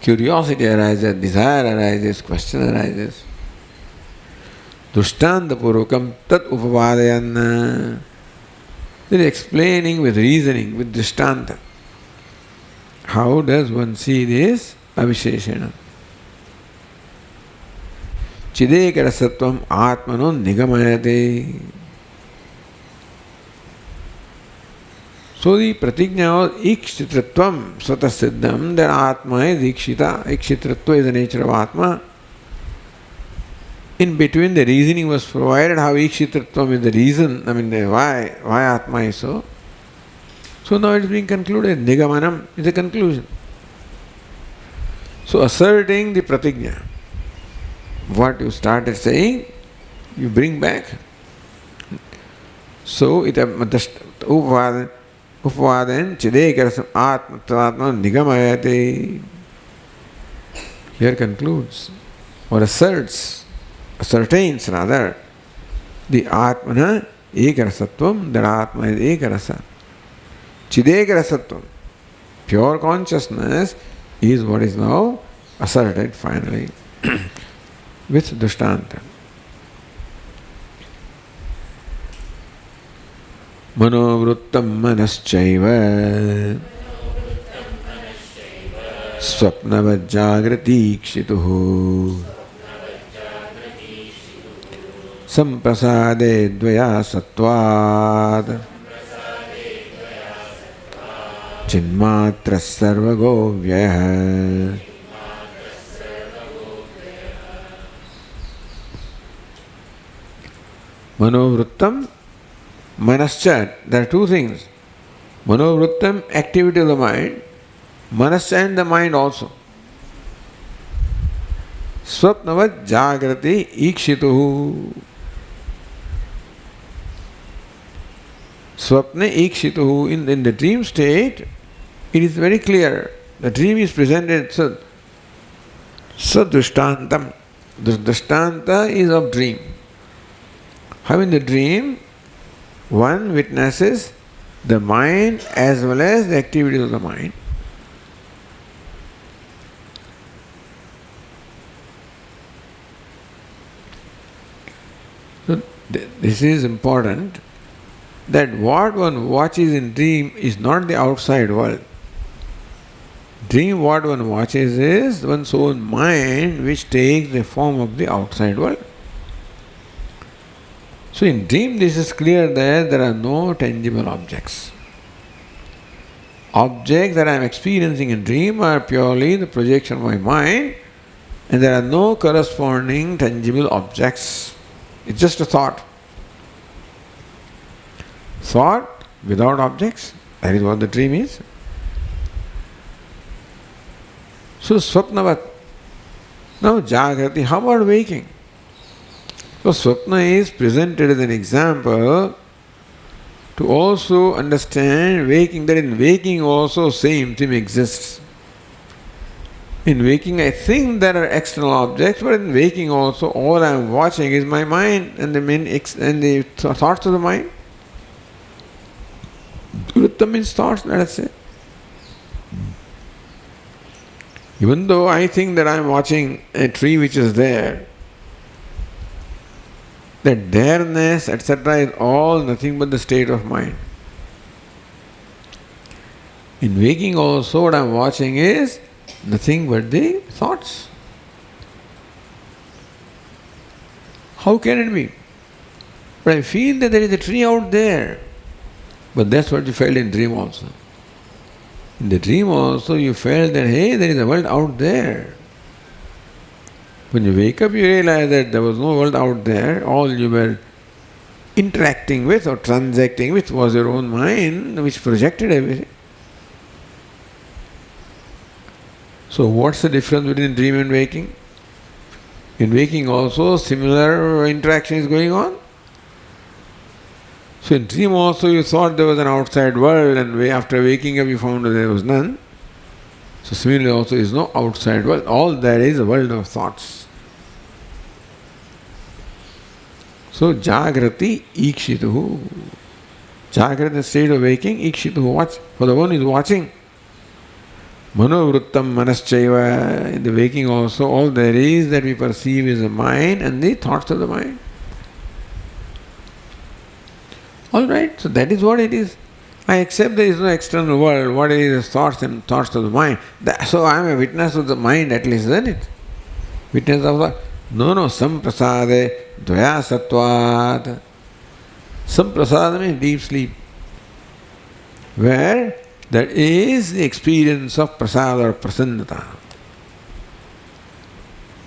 curiosity arises, desire arises, question arises, dushtanta purvakam tat upavadayan, then explaining with reasoning, with dushtanta. How does one see this avisheshana? Chidekara sattvam atmano nigamayate. So the pratigna was ikshitratvam satasiddham, that atma is ikshita. Ikshitratva is the nature of atma. In between the reasoning was provided how ikshitratvam is the reason, why atma is so. So now it is being concluded. Nigamanam is a conclusion. So asserting the pratigna, what you started saying, you bring back. So it Upavadan chidekarasam atma nigamayate. Here concludes, or assertains rather, the atmana ekarasatvam, that atma is ekarasa. Chidekarasatvam, pure consciousness, is what is now asserted finally with dushtanta. Manovrittam manaschaiva swapnavad jagrati ikshituhu samprasade dvaya sattvad chinmatra sarvago vyaya. Manovrittam manascha, there are two things. Manovrittam, activity of the mind, manascha and the mind also. Swapnavat jagrati ikshituhu. Swapne ikshituhu, in the dream state, it is very clear. The dream is presented, so dushtanta. The dushtanta is of dream. How in the dream, one witnesses the mind as well as the activities of the mind. So this is important, that what one watches in dream is not the outside world. Dream, what one watches is one's own mind, which takes the form of the outside world. So in dream this is clear that there are no tangible objects. Objects that I am experiencing in dream are purely the projection of my mind, and there are no corresponding tangible objects. It's just a thought. Thought without objects, that is what the dream is. So swapnavat. Now jagrati, how about waking? So swapna is presented as an example to also understand waking, that in waking also same thing exists. In waking I think there are external objects, but in waking also all I am watching is my mind and the thoughts of the mind. Vritta means thoughts, let us say. Even though I think that I am watching a tree which is there, That dareness, etc., is all nothing but the state of mind. In waking also, what I am watching is nothing but the thoughts. How can it be? But I feel that there is a tree out there. But that's what you felt in dream also. In the dream also you felt that, hey, there is a world out there. When you wake up, you realize that there was no world out there. All you were interacting with or transacting with was your own mind, which projected everything. So what's the difference between dream and waking? In waking also similar interaction is going on. So in dream also you thought there was an outside world, and after waking up you found that there was none. So similarly also is no outside world. All there is a world of thoughts. So jagrati ikshituhu. Jagrati state of waking, ikshituhu, watch. For the one who is watching. Manovrittam manaschaiva. In the waking also all there is that we perceive is the mind and the thoughts of the mind. Alright, so that is what it is. I accept there is no external world. What it is thoughts and thoughts of the mind. So I am a witness of the mind at least, isn't it? Witness of the... No, samprasade dvaya sattvat. Samprasada means deep sleep. Where that is the experience of prasada or prasannata.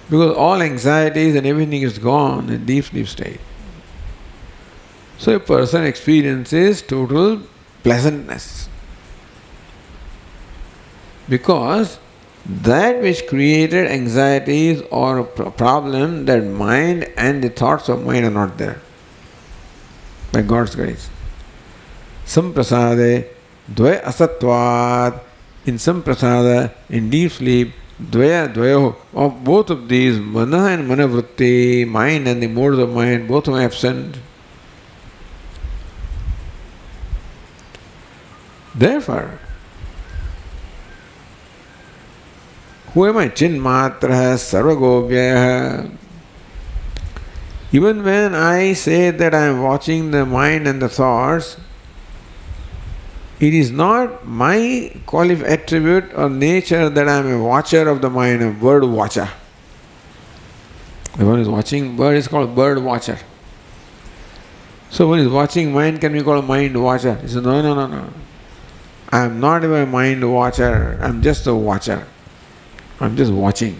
Because all anxieties and everything is gone in deep sleep state. So a person experiences total pleasantness. Because that which created anxieties or problem, that mind and the thoughts of mind are not there. By God's grace. Samprasade dvaya asatvat. In samprasada, in deep sleep, dvayo, of both of these, mana and manavritti, mind and the modes of mind, both are absent. Therefore, who am I? Chinmatra sarvagobhyaya. Even when I say that I am watching the mind and the thoughts, it is not my attribute or nature that I am a watcher of the mind, a bird watcher. The one who is watching bird is called bird watcher. So one who is watching mind can be called mind watcher. He says, no. I am not even a mind watcher, I am just a watcher. I am just watching.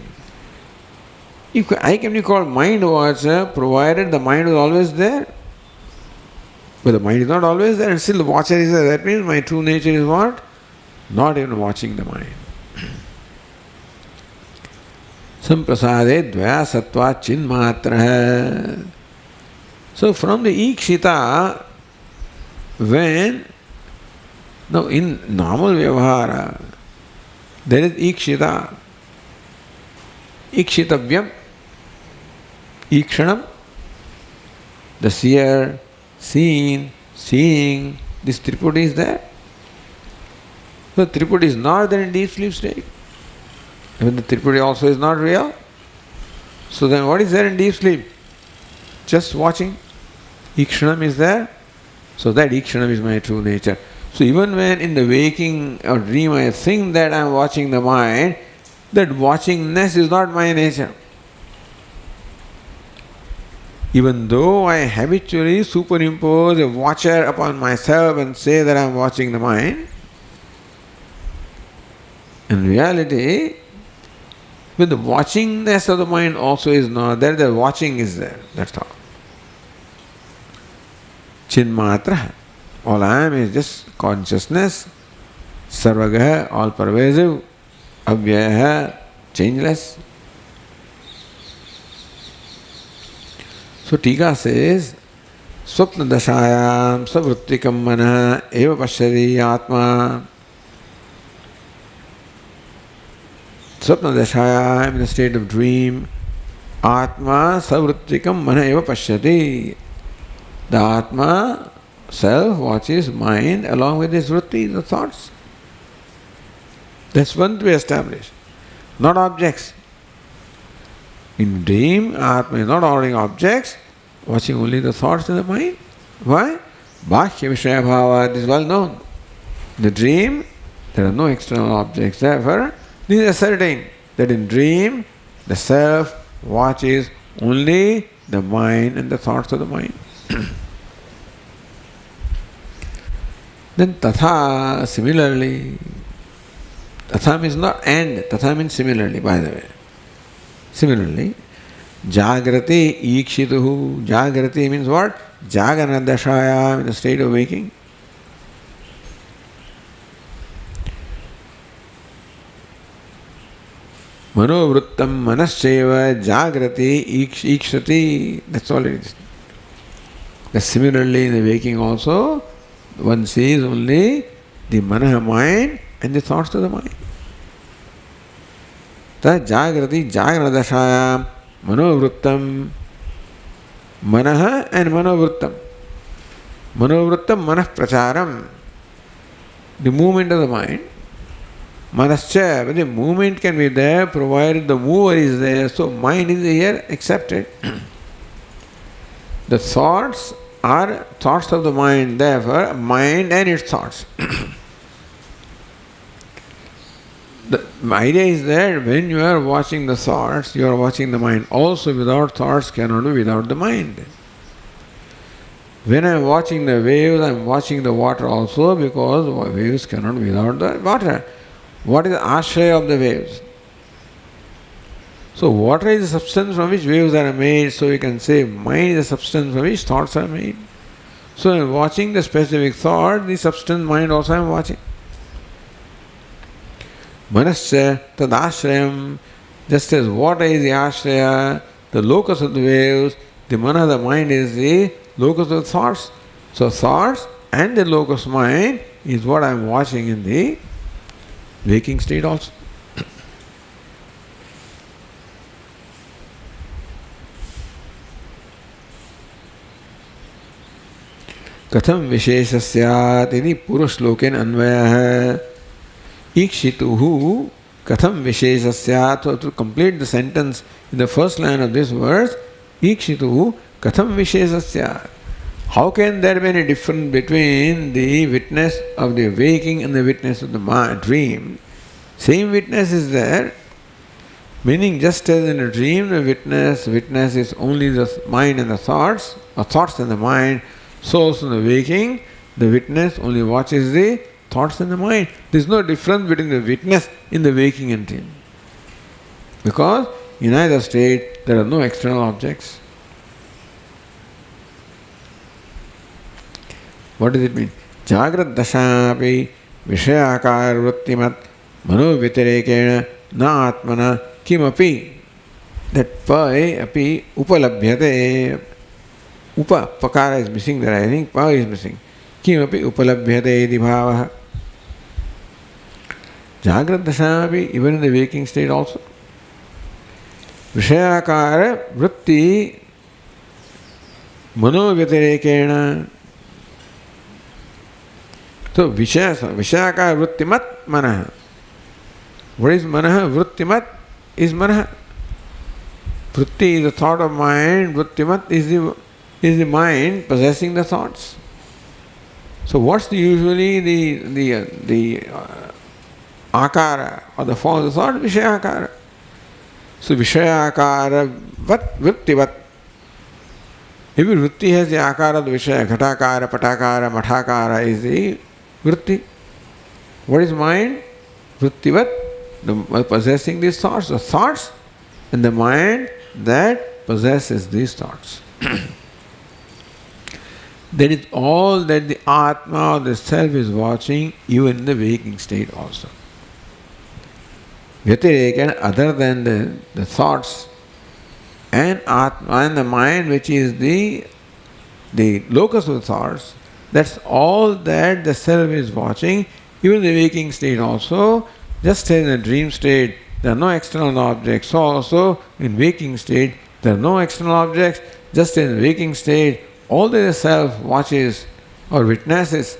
I can be called mind watcher provided the mind is always there. But the mind is not always there and still the watcher is there. That means my true nature is what? Not even watching the mind. Samprasade dvaya sattva chinmatra. So from the ikshita, when now in normal vyavahara, there is ikshita, ikshitavyam, ikshanam, the seer, seeing, this triput is there. The triput is not there in deep sleep state. Even the triput also is not real. So then what is there in deep sleep? Just watching. Ikshanam is there. So that ikshanam is my true nature. So even when in the waking or dream I think that I am watching the mind, that watchingness is not my nature. Even though I habitually superimpose a watcher upon myself and say that I am watching the mind, in reality, when the watchingness of the mind also is not there, the watching is there. That's all. Chinmatra. All I am is just consciousness, sarvagaha, all pervasive, avyaha, changeless. So Tika says, Swapna dashayam savrittikam mana eva pashyati atma. Swapna dashayam, in the state of dream, atma savrittikam mana eva pashyati. The atma, self, watches mind along with his vritti, the thoughts. That's one to be established. Not objects. In dream, Atma is not ordering objects, watching only the thoughts in the mind. Why? Bhakya Vishaya Bhava, this is well known. The dream, there are no external objects. Therefore, this is ascertained that in dream, the self watches only the mind and the thoughts of the mind. Then tatha, similarly, tatha means not and, tatha means similarly, by the way. Similarly, jagrati ikshituhu. Jagrati means what? Jagana dashaya, in the state of waking. Manovrittam manascheva jagrati ikshati. That's all it is. That similarly in the waking also, one sees only the manaha mind and the thoughts of the mind. Ta jagrati jagana dashaya manovrittam. Manaha and manovrittam. Manovrittam manah pracharam. The movement of the mind. Manascha, but the movement can be there provided the mover is there, so mind is here accepted. The thoughts are thoughts of the mind, therefore mind and its thoughts. The idea is that when you are watching the thoughts, you are watching the mind. Also without thoughts cannot be without the mind. When I am watching the waves, I am watching the water also, because waves cannot be without the water. What is the ashraya of the waves? So water is the substance from which waves are made, so you can say mind is the substance from which thoughts are made. So in watching the specific thought, the substance mind also I am watching. Manascha tadashrayam, just as water is the ashraya, the locus of the waves, the mana, the mind is the locus of the thoughts. So thoughts and the locus mind is what I am watching in the waking state also. Katham vishesha syat iti purashloken anvayah ikshituhu katham vishesha syat. So to complete the sentence in the first line of this verse, ikshituhu katham vishesha syat. How can there be any difference between the witness of the waking and the witness of the dream? Same witness is there, meaning just as in a dream the witness is only the mind and the thoughts, or thoughts and the mind, so also in the waking, the witness only watches the thoughts and the mind. There is no difference between the witness in the waking and dream. Because in either state there are no external objects. What does it mean? Jagrat dashapi vishayakar vrittimat mano vitirekena na atmana kimapi. That pai api upalabhyate. Upa, pakara is missing there, I think pa is missing. Kimapi upalabhyate iti bhavaha. Jagrat dashapi, even in the waking state also. Vishayakara vritti mano vitirekena. So Vishayaka Vrittimat Manaha. What is Manaha? Vrittimat is Manaha. Vritti is the thought of mind, Vrittimat is the mind possessing the thoughts. So what's usually the akara or the form of the thought? Vishayakara. So Vishayakara Vrittivat. Every vritti has the akara of the Vishaya. Ghatakara, patakara, mathakara is the vritti. What is mind? Vrittivat, possessing these thoughts. The thoughts and the mind that possesses these thoughts. That is all that the Atma or the Self is watching even in the waking state also. Vyatirekan, other than the thoughts and Atma and the mind, which is the locus of the thoughts, that's all that the Self is watching, even in the waking state also. Just as in the dream state, there are no external objects, so also in waking state, there are no external objects. Just as in the waking state, all that the Self watches or witnesses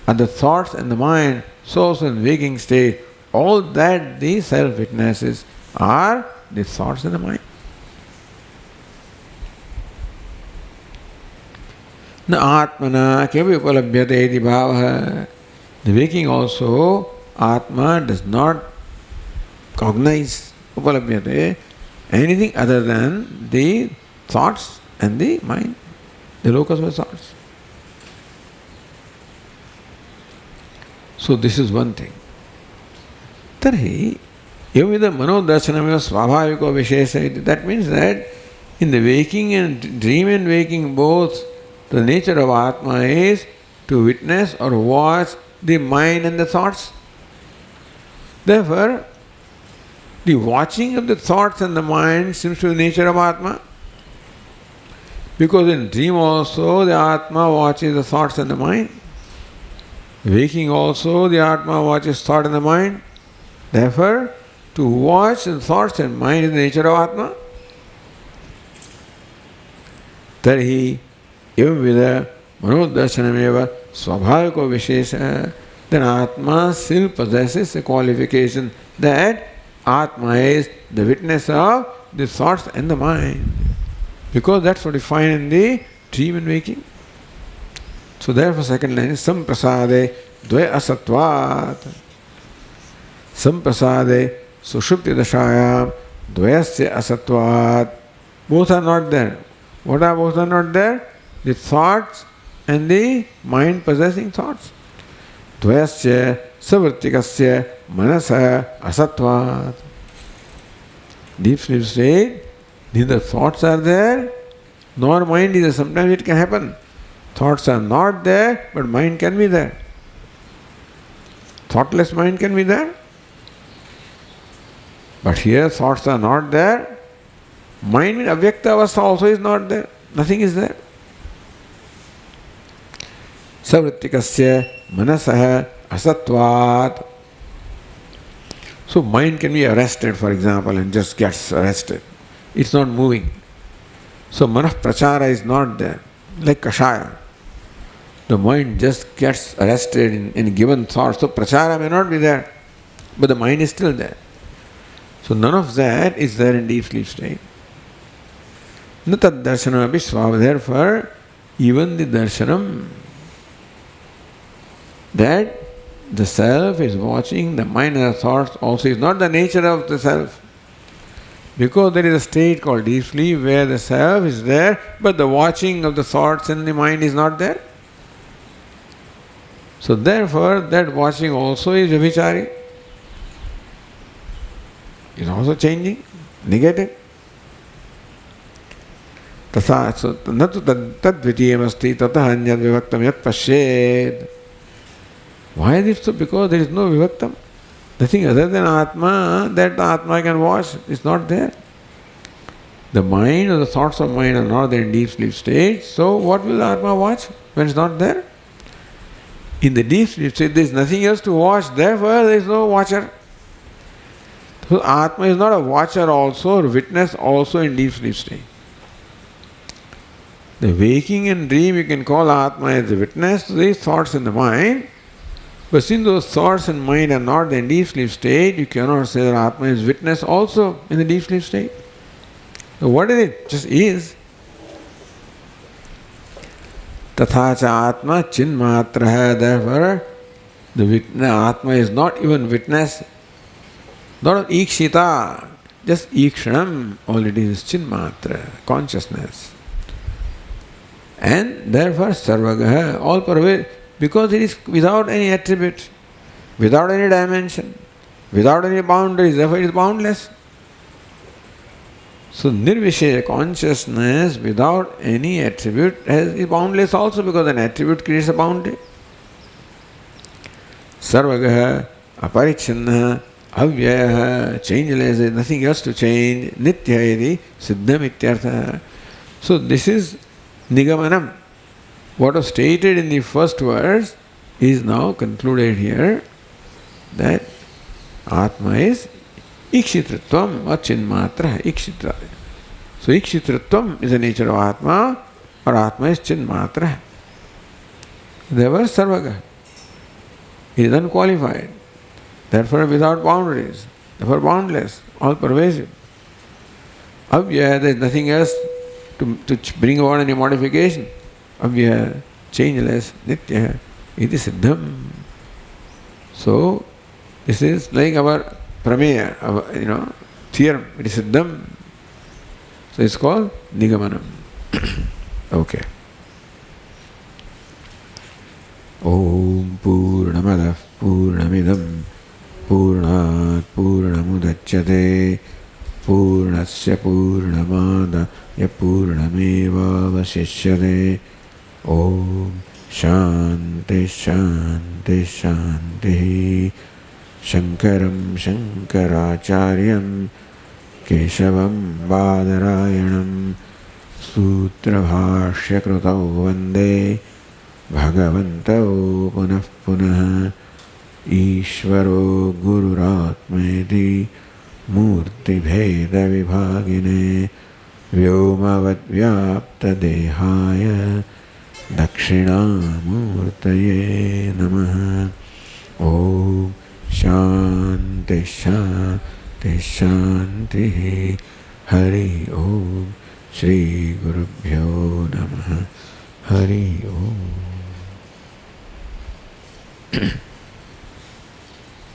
are the thoughts and the mind, so also in waking state, all that the Self witnesses are the thoughts and the mind. Na atmana kevi upalabhyate iti bhavaha. The waking also, Atma does not cognize, upalabhyate, anything other than the thoughts and the mind, the locus of thoughts. So this is one thing. Tarhi, evida manodarshanameva svabhaviko vishesha iti. That means that in the waking and dream and waking both, the nature of Atma is to witness or watch the mind and the thoughts. Therefore, the watching of the thoughts and the mind seems to be the nature of Atma. Because in dream also the Atma watches the thoughts and the mind. Waking also the Atma watches thought and the mind. Therefore, to watch the thoughts and mind is the nature of Atma. Tarhi evam vida manodarshanameva svabhaviko vishesha. Then Atma still possesses a qualification that Atma is the witness of the thoughts and the mind. Because that's what we find in the dream and waking. So therefore second line is samprasade dvaya asatvat. Samprasade sushupti dashayam dvayasya asatvat. Both are not there. What are both are not there? The thoughts and the mind possessing thoughts. Dvayasya savrittikasya manasa asatvat. Deep sleep state, neither thoughts are there, nor mind is there. Sometimes it can happen. Thoughts are not there, but mind can be there. Thoughtless mind can be there. But here thoughts are not there. Mind in avyakta avastha also is not there. Nothing is there. Savrittikasya manasah asatvat. So mind can be arrested, for example, and just gets arrested. It's not moving. So manah prachara is not there. Like kashaya. The mind just gets arrested in given thought. So prachara may not be there, but the mind is still there. So none of that is there in deep sleep state. Na tad darshanam api svabha. Therefore, even the darshanam that the self is watching the mind and the thoughts also is not the nature of the self. Because there is a state called deep sleep where the self is there, but the watching of the thoughts and the mind is not there. So therefore, that watching also is vyabhichari. Is also changing, negated. Tatha so natu tadvitiyam asti tatah anyad vivaktam yat pashed. Why is it so? Because there is no vivaktam. Nothing other than Atma that the Atma can watch is not there. The mind or the thoughts of mind are not there in deep sleep state. So what will the Atma watch when it's not there? In the deep sleep state there is nothing else to watch. Therefore there is no watcher. So Atma is not a watcher also or witness also in deep sleep state. The waking and dream you can call Atma as a witness to these thoughts in the mind. But since those thoughts and mind are not in deep sleep state, you cannot say that Atma is witness also in the deep sleep state. So what is it? Just is. Tatha cha Atma chinmatra. Therefore, the Atma is not even witness, not ikshita, just ikshanam. All it is chinmatra, consciousness. And therefore, sarvagaha, all pervasive. Because it is without any attribute, without any dimension, without any boundaries, therefore it is boundless. So nirvishaya consciousness without any attribute is boundless also because an attribute creates a boundary. Sarvagaha, aparichinna, avyaya, changeless, there is nothing else to change, nitya iti, siddham ityartha. So this is nigamanam. What was stated in the first verse is now concluded here, that Atma is ikshitritvam or chinmatra, ikshitra. So ikshitritvam is the nature of Atma, or Atma is chinmatra. Therefore sarvaga. It is unqualified. Therefore without boundaries. Therefore boundless, all pervasive. Avyaya, there is nothing else to bring about any modification. Avyaya, changeless, Nitya, iti Siddham. So, this is like our prameya, our, theorem, it is Siddham. So it's called Nigamanam. Okay. Om Purnamada Purnamidam Purnat Purnamudachyate Purnasya Purnamada Yapurnameva Vasishyate. Om Shanti Shanti Shanti. Shankaram Shankaracharyam Keshavam Badarayanam Sutrabhashya Krutau Vande Bhagavantau Punah Punah Ishvaro Gururatmeti Murti Bheda Vibhagine Vyomavad Vyapta Dehaya Dakshinamurtaye Namaha. Om Shanti Shanti Shanti. Hari Om. Shri Gurubhyo Namaha. Hari Om.